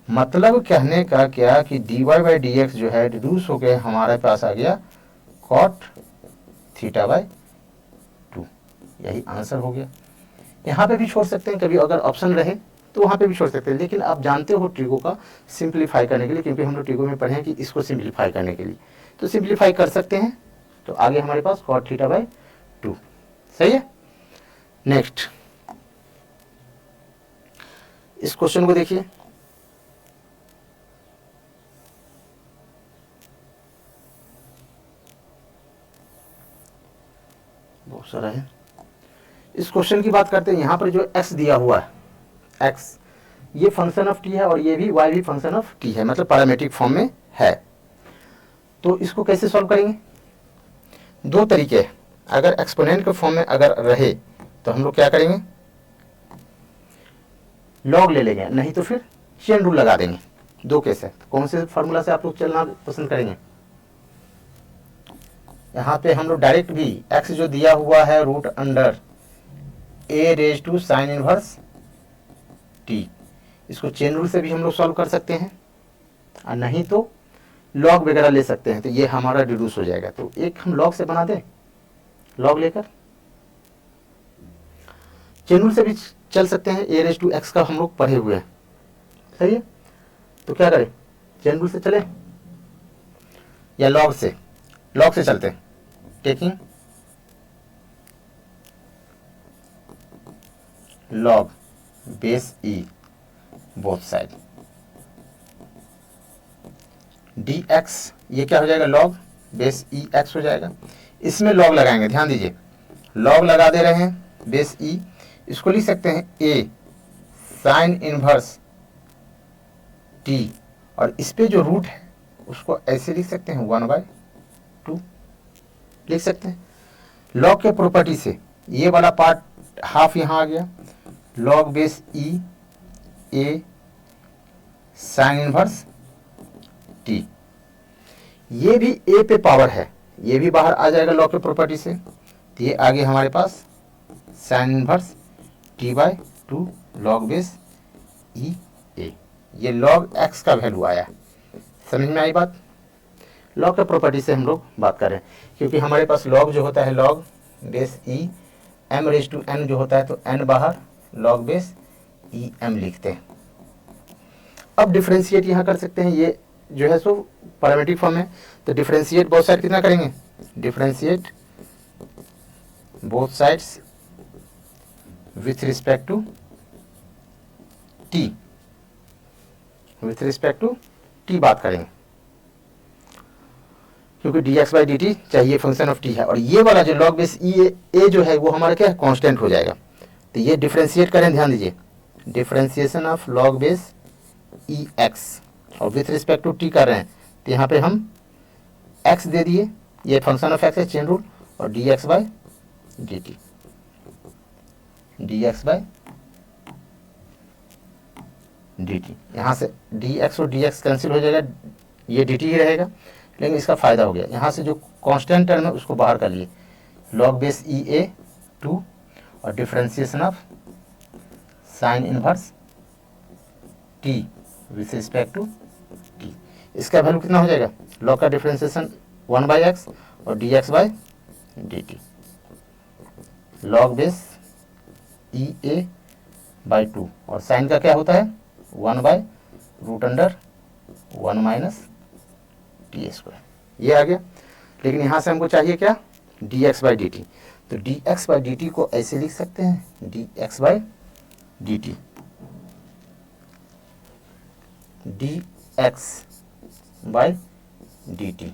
मतलब कहने का क्या कि d y by d x जो है रिड्यूस हो गया, हमारे पास आ गया कॉट थीटा बाई 2, यही आंसर हो गया। यहाँ पे भी छोड़ सकते हैं, कभी अगर ऑप्शन रहे तो वहाँ पे भी छोड़ सकते हैं, लेकिन आप जानते हो ट्रिगो का सिंप्लीफाई करने के लिए, क्योंकि हम लोग ट्रिगो में पढ़े हैं कि इसको सिंप्लीफाई करने के लिए, तो सिंप्लीफाई कर सकते हैं। तो आगे हमारे पास कॉट थीटा बाई 2, सही है। नेक्स्ट, इस क्वेश्चन को देखिए, बहुत सारा है। इस क्वेश्चन की बात करते हैं, यहाँ पर जो x दिया हुआ है, x ये फंक्शन ऑफ t है और ये भी y भी फंक्शन ऑफ t है, मतलब पैरामीट्रिक फॉर्म में है। तो इसको कैसे सॉल्व करेंगे? दो तरीके हैं। अगर एक्सपोनेंट के फॉर्म में अगर रहे तो हम लोग क्या करेंगे, लॉग ले लेंगे, नहीं तो फिर चेन रूल लगा देंगे। दो केस है। कौन से फार्मूला से आप लोग चलना पसंद करेंगे? यहाँ पे हम लोग डायरेक्ट भी x जो दिया हुआ है root under a raise to sine inverse t, इसको चेन रूल से भी हम लोग सॉल्व कर सकते हैं, और नहीं तो लॉग वगैरह ले सकते हैं, तो ये हमारा डिड्यूस हो जाएगा। तो एक हम लॉग से बना दें, लॉग लेकर चेन रूल से भी चल सकते हैं। a रेज टू x का हम लोग पढ़े हुए हैं, सही है। तो क्या करें, चेन रूल से चले या लॉग से? लॉग से चलते हैं। Taking log base e both side dx, ये क्या हो जाएगा, लॉग बेस ई एक्स हो जाएगा। इसमें लॉग लगाएंगे, ध्यान दीजिए, लॉग लगा दे रहे हैं बेस ई, इसको लिख सकते हैं a साइन इनवर्स t, और इस पे जो रूट है उसको ऐसे लिख सकते हैं 1/2 लिख सकते हैं। लॉग के प्रॉपर्टी से ये वाला पार्ट हाफ यहाँ आ गया, लॉग बेस ई ए साइन इनवर्स टी, ये भी ए पे पावर है, ये भी बाहर आ जाएगा लॉग के प्रॉपर्टी से। तो ये आगे हमारे पास sine inverse t/2 log base e a, ये लॉग एक्स का वैल्यू आया। समझ में आई बात? लॉग के प्रॉपर्टी से हम लोग बात कर रहे हैं, क्योंकि हमारे पास लॉग जो होता है log base e m raise to n जो होता है, तो एन बाहर लॉग बेस ई एम लिखते हैं। अब डिफ्रेंशिएट यहाँ कर सकते हैं, ये जो है सो पैरामीट्रिक फॉर्म है, तो डिफ्रेंशिएट बोथ साइड कितना करेंगे, differentiate both sides with respect to t, with respect to t बात करेंगे, क्योंकि dx/dt चाहिए फंक्शन ऑफ t है, और ये वाला जो लॉग बेस ए जो है वो हमारा क्या है, कांस्टेंट हो जाएगा। तो ये डिफरेंशिएट करें, ध्यान दीजिए, differentiation of log base E x, और विथ रिस्पेक्ट टू टी कर रहे हैं, तो यहाँ पे हम x दे दिए, ये फंक्शन ऑफ x है चेन रूल, और dx/dt, dx/dt, यहाँ से dx और dx कैंसिल हो जाएगा, ये dt ही रहेगा, लेकिन इसका फायदा हो गया, यहाँ से जो कांस्टेंट टर्म है उसको बाहर कर लिए, लॉग बेस ई ए 2 और differentiation of sine inverse t with respect to t, इसका वैल्यू कितना हो जाएगा, लॉग का डिफरेंशिएशन 1/x और dx/dt, log base e a by 2, और साइन का क्या होता है 1/√1 - t², ये आ गया। लेकिन यहाँ से हमको चाहिए क्या, dx/dt, तो dx/dt को ऐसे लिख सकते हैं, dx/dt, dx/dt,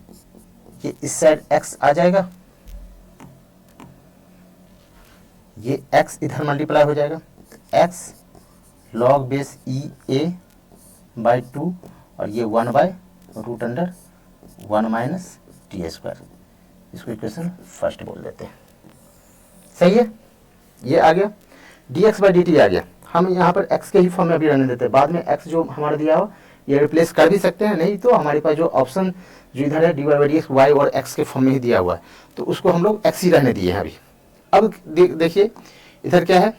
ये इस साइड x आ जाएगा, ये x इधर मल्टीप्लाई हो जाएगा, x log base e a by 2, और ये 1/√1 - t², इसको इक्वेशन फर्स्ट बोल देते हैं, सही है। ये आ गया, dx/dt आ गया। हम यहाँ पर x के ही फॉर्म में अभी रहने देते हैं, बाद में x जो हमारा दिया हो ये रिप्लेस कर भी सकते हैं, नहीं तो हमारे पास जो ऑप्शन जो इधर है dy/dx y और x के फॉर्म में ही दिया हुआ है, तो उसको हम लोग x ही रहने दिए हैं अभी। अब देखिए इधर क्या है,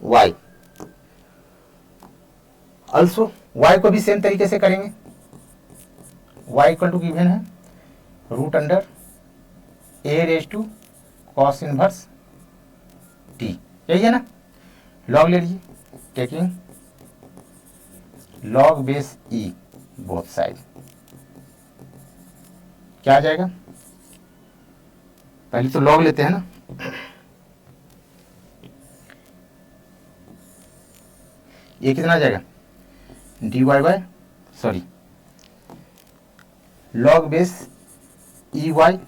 y, अल्सो y को भी सेम तरीके से करेंगे, y इक्वल टू गिवन है √a raise to cos inverse t, यही है ना, लॉग ले लीजिए, taking log base e both side, क्या आ जाएगा, पहले तो लॉग लेते हैं ना, ये कितना आ जाएगा, लॉग बेस ई वाई,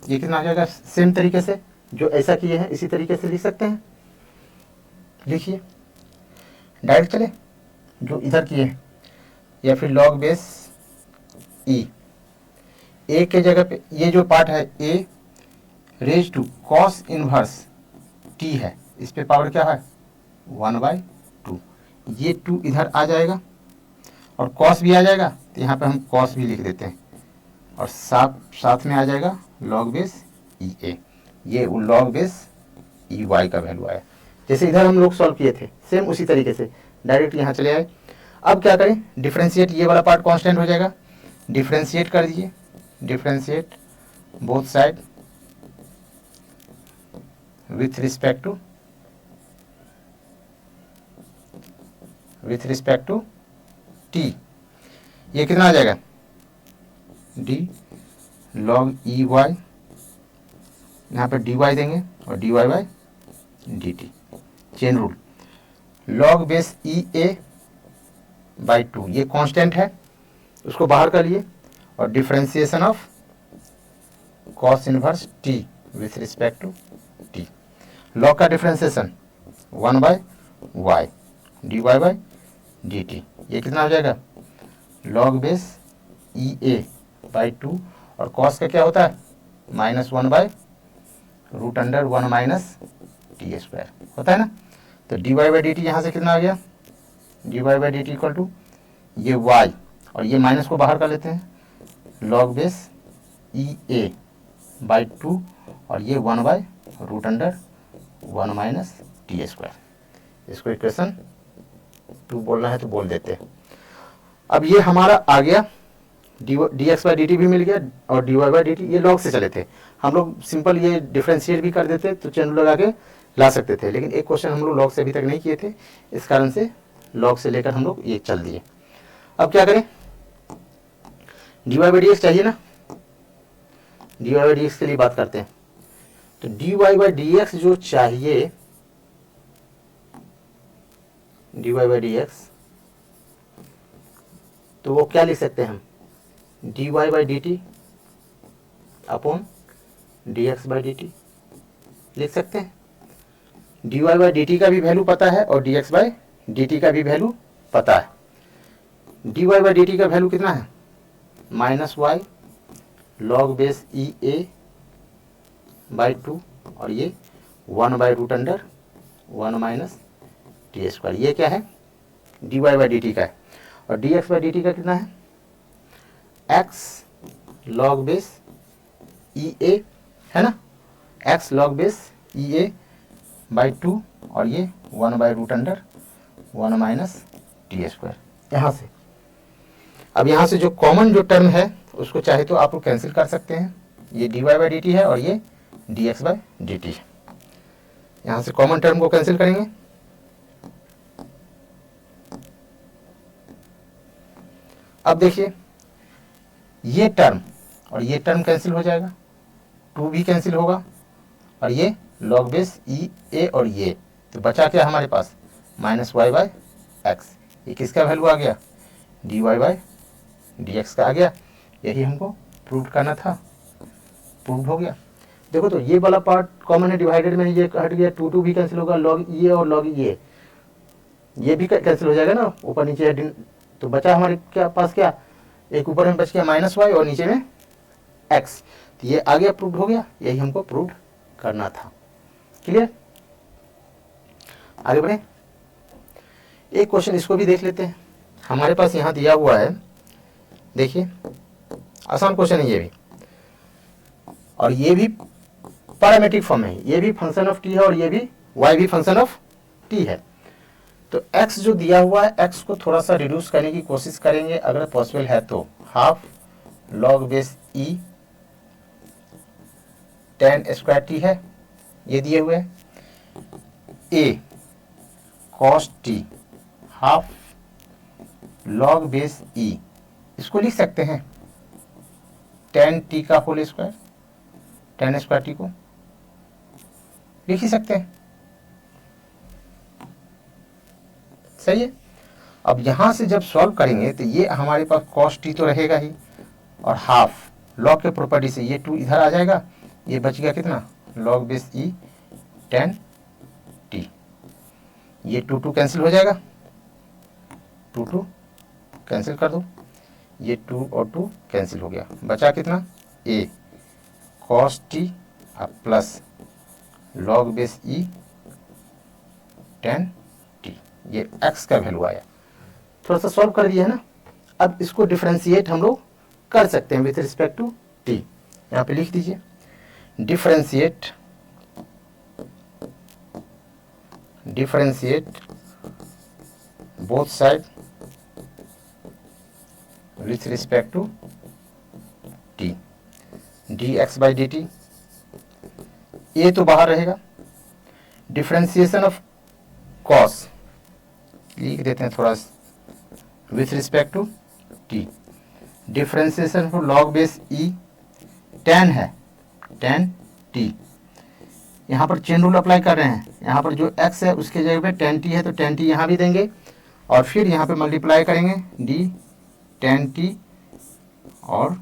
ये कितना आ जाएगा, सेम तरीके से जो ऐसा किए हैं इसी तरीके से लिख सकते हैं, लिखिए डायरेक्ट चले जो इधर किए हैं, या फिर लॉग बेस ई ए के जगह पे ये जो पार्ट है a raise to cos inverse t है, इस पे पावर क्या है 1/2, ये 2 इधर आ जाएगा और कॉस भी आ जाएगा, तो यहाँ पे हम कॉस भी लिख देते हैं और साथ में आ जाएगा लॉग बेस ई ए, ये लॉग बेस ई वाई का वैल्यू आया। जैसे इधर हम लोग सॉल्व किए थे सेम उसी तरीके से डायरेक्ट यहाँ चले आए। अब क्या करें, डिफ्रेंशिएट, ये वाला पार्ट कांस्टेंट हो जाएगा, डिफ्रेंशिएट कर दीजिए, differentiate both side with respect to t, ये कितना आ जाएगा डी लॉग ई वाई, यहाँ पे डी वाई देंगे और d y by d t, chain rule, log base e a by 2, ये कांस्टेंट है उसको बाहर कर लिए, और differentiation of cos inverse t with respect to t, log का differentiation 1/y dy by d t, ये कितना हो जाएगा log base e a by 2, और कॉस का क्या होता है -1/√1 माइनस टी स्क्वायर होता है ना। तो dy बाई डी टी यहाँ से कितना आ गया, dy by d t equal to ये y और ये माइनस को बाहर कर लेते हैं, log base e a by 2 और ये 1/√1 माइनस टी स्क्वायर। इसको इक्वेशन 2 बोलना है तो बोल देते हैं। अब ये हमारा आ गया, d x by d t भी मिल गया और d y by d t, ये लॉग से चले थे, हम लोग सिंपल ये डिफ्रेंशिएट भी कर देते तो चैन लगा के ला सकते थे, लेकिन एक क्वेश्चन हम लोग लॉग से अभी तक नहीं किए थे, इस कारण से लॉग से लेकर हम लोग ये चल दिए। अब क्या करें, d y by d x चाहिए ना, d y by d x के लिए बात करते हैं। तो d y by d x जो चाहिए, d y by d x, तो वो क्या लिख सकते हैं हम, d y by d t upon d x by d t लिख सकते हैं। D y by d t का भी वैल्यू पता है और d x by d t का भी वैल्यू पता है। D y by d t का वैल्यू कितना है -y log base e a by 2 और ये 1/√1 माइनस टी स्क्वायर, ये क्या है d y by d t का है। और d x by d t का कितना है x log base e a है ना, x log base e a by 2 और ये 1/√1 माइनस टी स्क्वायर। यहाँ से अब यहाँ से जो कॉमन जो टर्म है उसको चाहे तो आप लोग कैंसिल कर सकते हैं, ये d y by d t है और ये d x by d t है। यहाँ से कॉमन टर्म को कैंसिल करेंगे, अब देखिए ये टर्म और ये टर्म कैंसिल हो जाएगा, 2 भी कैंसिल होगा और ये लॉग बेस ई ए और ये, तो बचा क्या हमारे पास -y बाई एक्स, ये किसका वैल्यू आ गया d y by d x का आ गया। यही हमको प्रूव करना था, प्रूव हो गया। देखो तो ये वाला पार्ट कॉमन है, डिवाइडेड में ये हट गया, 2 भी कैंसिल होगा, लॉग ये और लॉग ये भी कैंसिल हो जाएगा ना, ऊपर नीचे है, तो बचा हमारे क्या पास, क्या एक ऊपर में बच गया -y और नीचे में x, तो ये आ गया, प्रूव हो गया। यही हमको प्रूव करना था। क्लियर, आगे बढ़े। एक क्वेश्चन इसको भी देख लेते हैं, हमारे पास यहाँ दिया हुआ है, देखिए आसान क्वेश्चन है ये भी, और ये भी पैरामीट्रिक फॉर्म है, ये भी फंक्शन ऑफ टी है और ये भी y भी फंक्शन ऑफ टी है। तो x जो दिया हुआ है, x को थोड़ा सा रिड्यूस करने की कोशिश करेंगे अगर पॉसिबल है तो, half log base e tan square t है, ये दिए हुए हैं, a cos t half log base e, इसको लिख सकते हैं tan टी का whole square, tan square t को लिख ही सकते हैं, सही है। अब यहाँ से जब सॉल्व करेंगे तो ये हमारे पास cos टी तो रहेगा ही, और हाफ लॉग के प्रॉपर्टी से ये 2 इधर आ जाएगा, ये बच गया कितना log base e tan T, ये 2 कैंसिल हो जाएगा, 2 कैंसिल कर दो, ये 2 और 2 कैंसिल हो गया, बचा कितना a cos t plus log base e tan t, ये एक्स का वैल्यू आया। थोड़ा सा सॉल्व कर दिया है ना। अब इसको डिफरेंशिएट हम लोग कर सकते हैं विथ रिस्पेक्ट टू टी। यहाँ पे लिख दीजिए differentiate both side with respect to t, d x by d t, a तो बाहर रहेगा, डिफरेंशिएशन ऑफ कॉस लिख देते हैं थोड़ा with respect to t, differentiation of log base e ten है, टेन टी, यहाँ पर चेन रूल अप्लाई कर रहे हैं, यहाँ पर जो x है उसके जगह पे टेन टी है तो टेन टी यहाँ भी देंगे और फिर यहाँ पे मल्टीप्लाई करेंगे डी टेन टी और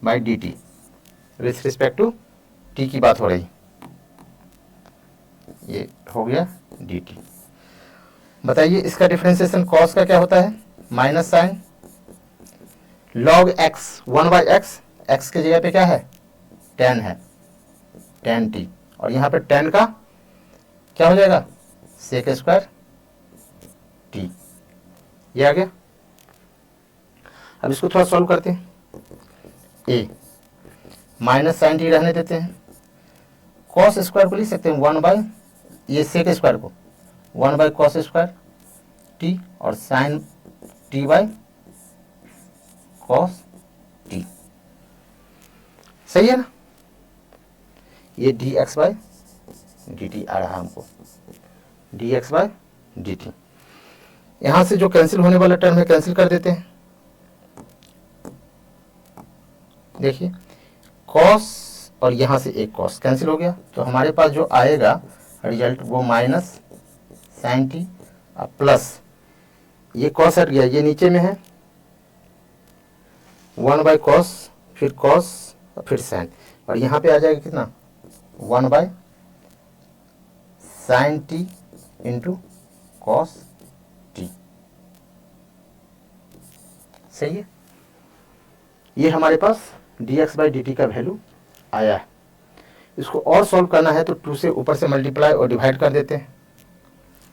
by d t with respect to t की बात हो रही, ये हो गया डी टी। बताइए इसका डिफरेंशिएशन कॉस का क्या होता है, minus sign log x, 1/x, x के जगह पे क्या है 10 है, 10t और यहाँ पे 10 का क्या हो जाएगा सेक स्क्वायर टी, ये आ गया। अब इसको थोड़ा सॉल्व करते हैं, ए माइनस साइन टी रहने देते हैं, कॉस स्क्वायर को लिख सकते हैं 1 ये सेक स्क्वायर को 1 कॉस स्क्वायर टी और sine t by cos t, सही है ना। ये d x by d t आ रहा हमको, d x by d t. यहां से जो कैंसिल होने वाला टर्म है कैंसिल कर देते हैं, देखिए कॉस और यहां से एक कॉस कैंसिल हो गया तो हमारे पास जो आएगा रिजल्ट वो माइनस साइन टी प्लस ये कॉस हट गया, ये नीचे में है 1 कॉस फिर कॉस और फिर साइन और यहाँ पे आ जाएगा कितना 1 sine t into cos t, सही है। ये हमारे पास d x by d t का वैल्यू आया है। इसको और सॉल्व करना है तो 2 से ऊपर से मल्टीप्लाई और डिवाइड कर देते हैं,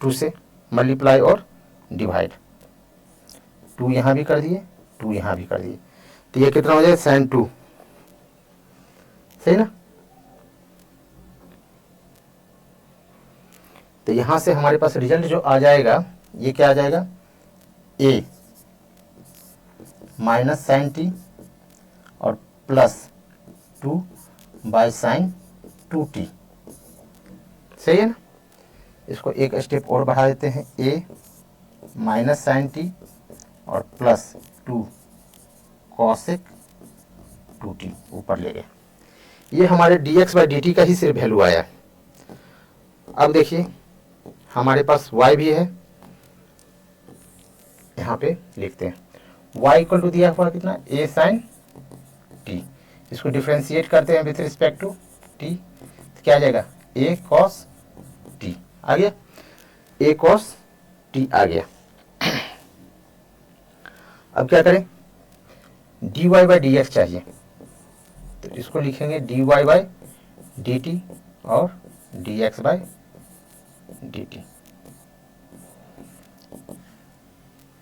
2 से मल्टीप्लाई और डिवाइड, 2 यहाँ भी कर दिए 2 यहाँ भी कर दिए तो ये कितना हो जाएगा साइन 2, सही ना। तो यहां से हमारे पास रिजल्ट जो आ जाएगा ये क्या आ जाएगा ए माइनस साइन टी और प्लस 2 बाई साइन 2t, सही है ना। इसको एक स्टेप और बढ़ा देते हैं, ए माइनस साइन टी और प्लस 2 कॉसेक 2t ऊपर ले गए। ये हमारे dx बाई dt का ही सिर्फ वैल्यू आया। अब देखिए हमारे पास y भी है, यहाँ पे लिखते हैं y इक्वल टू दिया हुआ कितना a साइन t, इसको डिफ्रेंशिएट करते हैं विथ रिस्पेक्ट टू t, तो क्या आ जाएगा a cos t आ गया, a cos t आ गया। अब क्या करें dy बाई dx चाहिए तो इसको लिखेंगे dy बाई dt और dx by dt।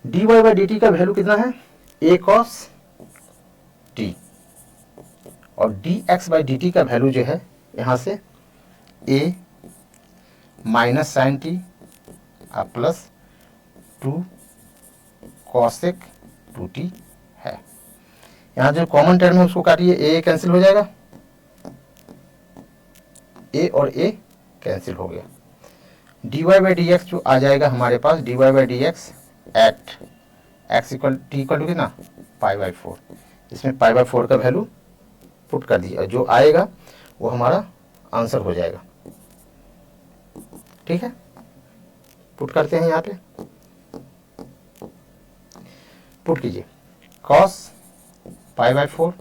dy by dt का वैल्यू कितना है a cos t और dx बाई dt का वैल्यू जो है यहाँ से a minus sine t plus 2 cosec 2t है। यहाँ जो कॉमन टर्म है उसको काटिए, a कैंसिल हो जाएगा, a और a कैंसिल हो गया, dy बाई डी एक्स जो आ जाएगा हमारे पास dy by d x at x equal t equal to कितना पाई बाई 4, इसमें पाई बाई 4 का वैल्यू पुट कर दीजिए और जो आएगा वो हमारा आंसर हो जाएगा, ठीक है। पुट करते हैं यहाँ पे, पुट कीजिए cos pi by 4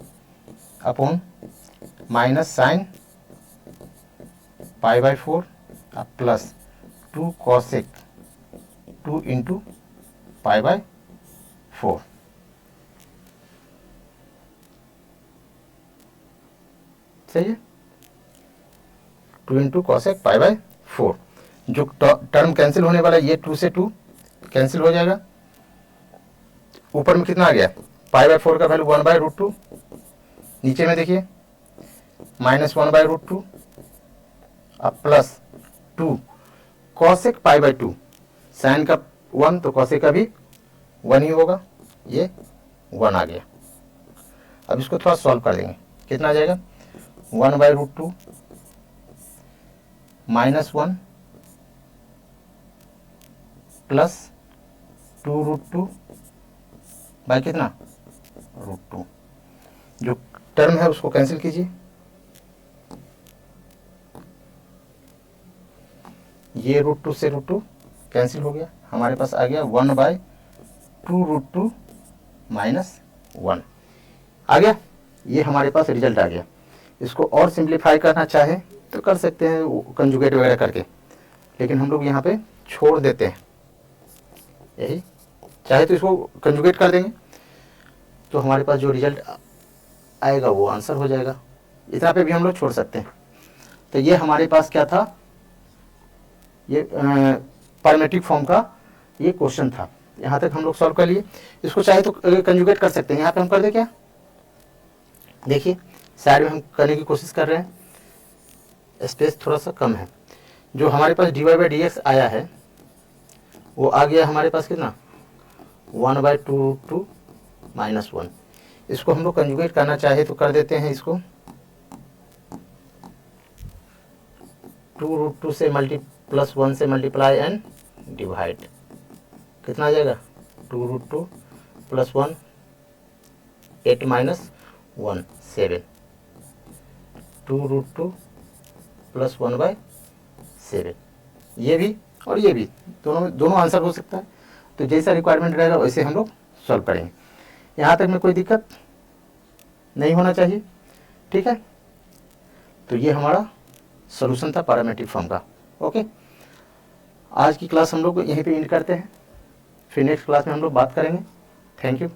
upon minus sign pi by 4 plus 2 cosec 2 into pi by 4। सही है, 2 इंटू कॉसेक पाई बाय 4। जो टर्म कैंसिल होने वाला है ये 2 से 2 कैंसिल हो जाएगा। ऊपर में कितना आ गया, पाई बाय 4 का वैल्यू 1/√2, नीचे में देखिए -1/√2 अब plus 2 cosec pi by 2, sine का 1 तो कॉसेक का भी 1 ही होगा, ये 1 आ गया। अब इसको थोड़ा सॉल्व कर देंगे, कितना आ जाएगा 1/√2 -1 प्लस 2√2 बाय कितना √2। जो टर्म है उसको कैंसिल कीजिए, ये √2 से √2 कैंसिल हो गया, हमारे पास आ गया 1/2√2 -1 आ गया। ये हमारे पास रिजल्ट आ गया। इसको और सिंप्लीफाई करना चाहे तो कर सकते हैं कंजुगेट वगैरह करके, लेकिन हम लोग यहाँ पे छोड़ देते हैं यही, चाहे तो इसको कंजुगेट कर देंगे तो हमारे पास जो रिजल्ट आएगा वो आंसर हो जाएगा, इतना पे भी हम लोग छोड़ सकते हैं। तो ये हमारे पास क्या था, ये पैरामेट्रिक फॉर्म का ये क्वेश्चन था, यहाँ तक हम लोग सॉल्व कर लिए। इसको चाहे तो कंजुगेट कर सकते हैं, यहाँ पे हम कर दे क्या, देखिए साइड में हम करने की कोशिश कर रहे हैं, स्पेस थोड़ा सा कम है। जो हमारे पास dy/dx आया है वो आ गया हमारे पास कितना 1/2√2 -1। इसको हम लोग कंजुगेट करना चाहे तो कर देते हैं, इसको 2√2 से +1 से मल्टीप्लाई एंड डिवाइड, कितना आ जाएगा 2√2 + 1 8 - 1 7, 2√2 + 1/7। ये भी और ये भी दोनों आंसर हो सकता है, तो जैसा रिक्वायरमेंट रहेगा वैसे हम लोग सॉल्व करेंगे। यहाँ तक में कोई दिक्कत नहीं होना चाहिए, ठीक है। तो ये हमारा सॉल्यूशन था पैरामेट्रिक फॉर्म का। ओके, आज की क्लास हम लोग यहीं पे एंड करते हैं, फिर नेक्स्ट क्लास में हम लोग बात करेंगे। Thank you.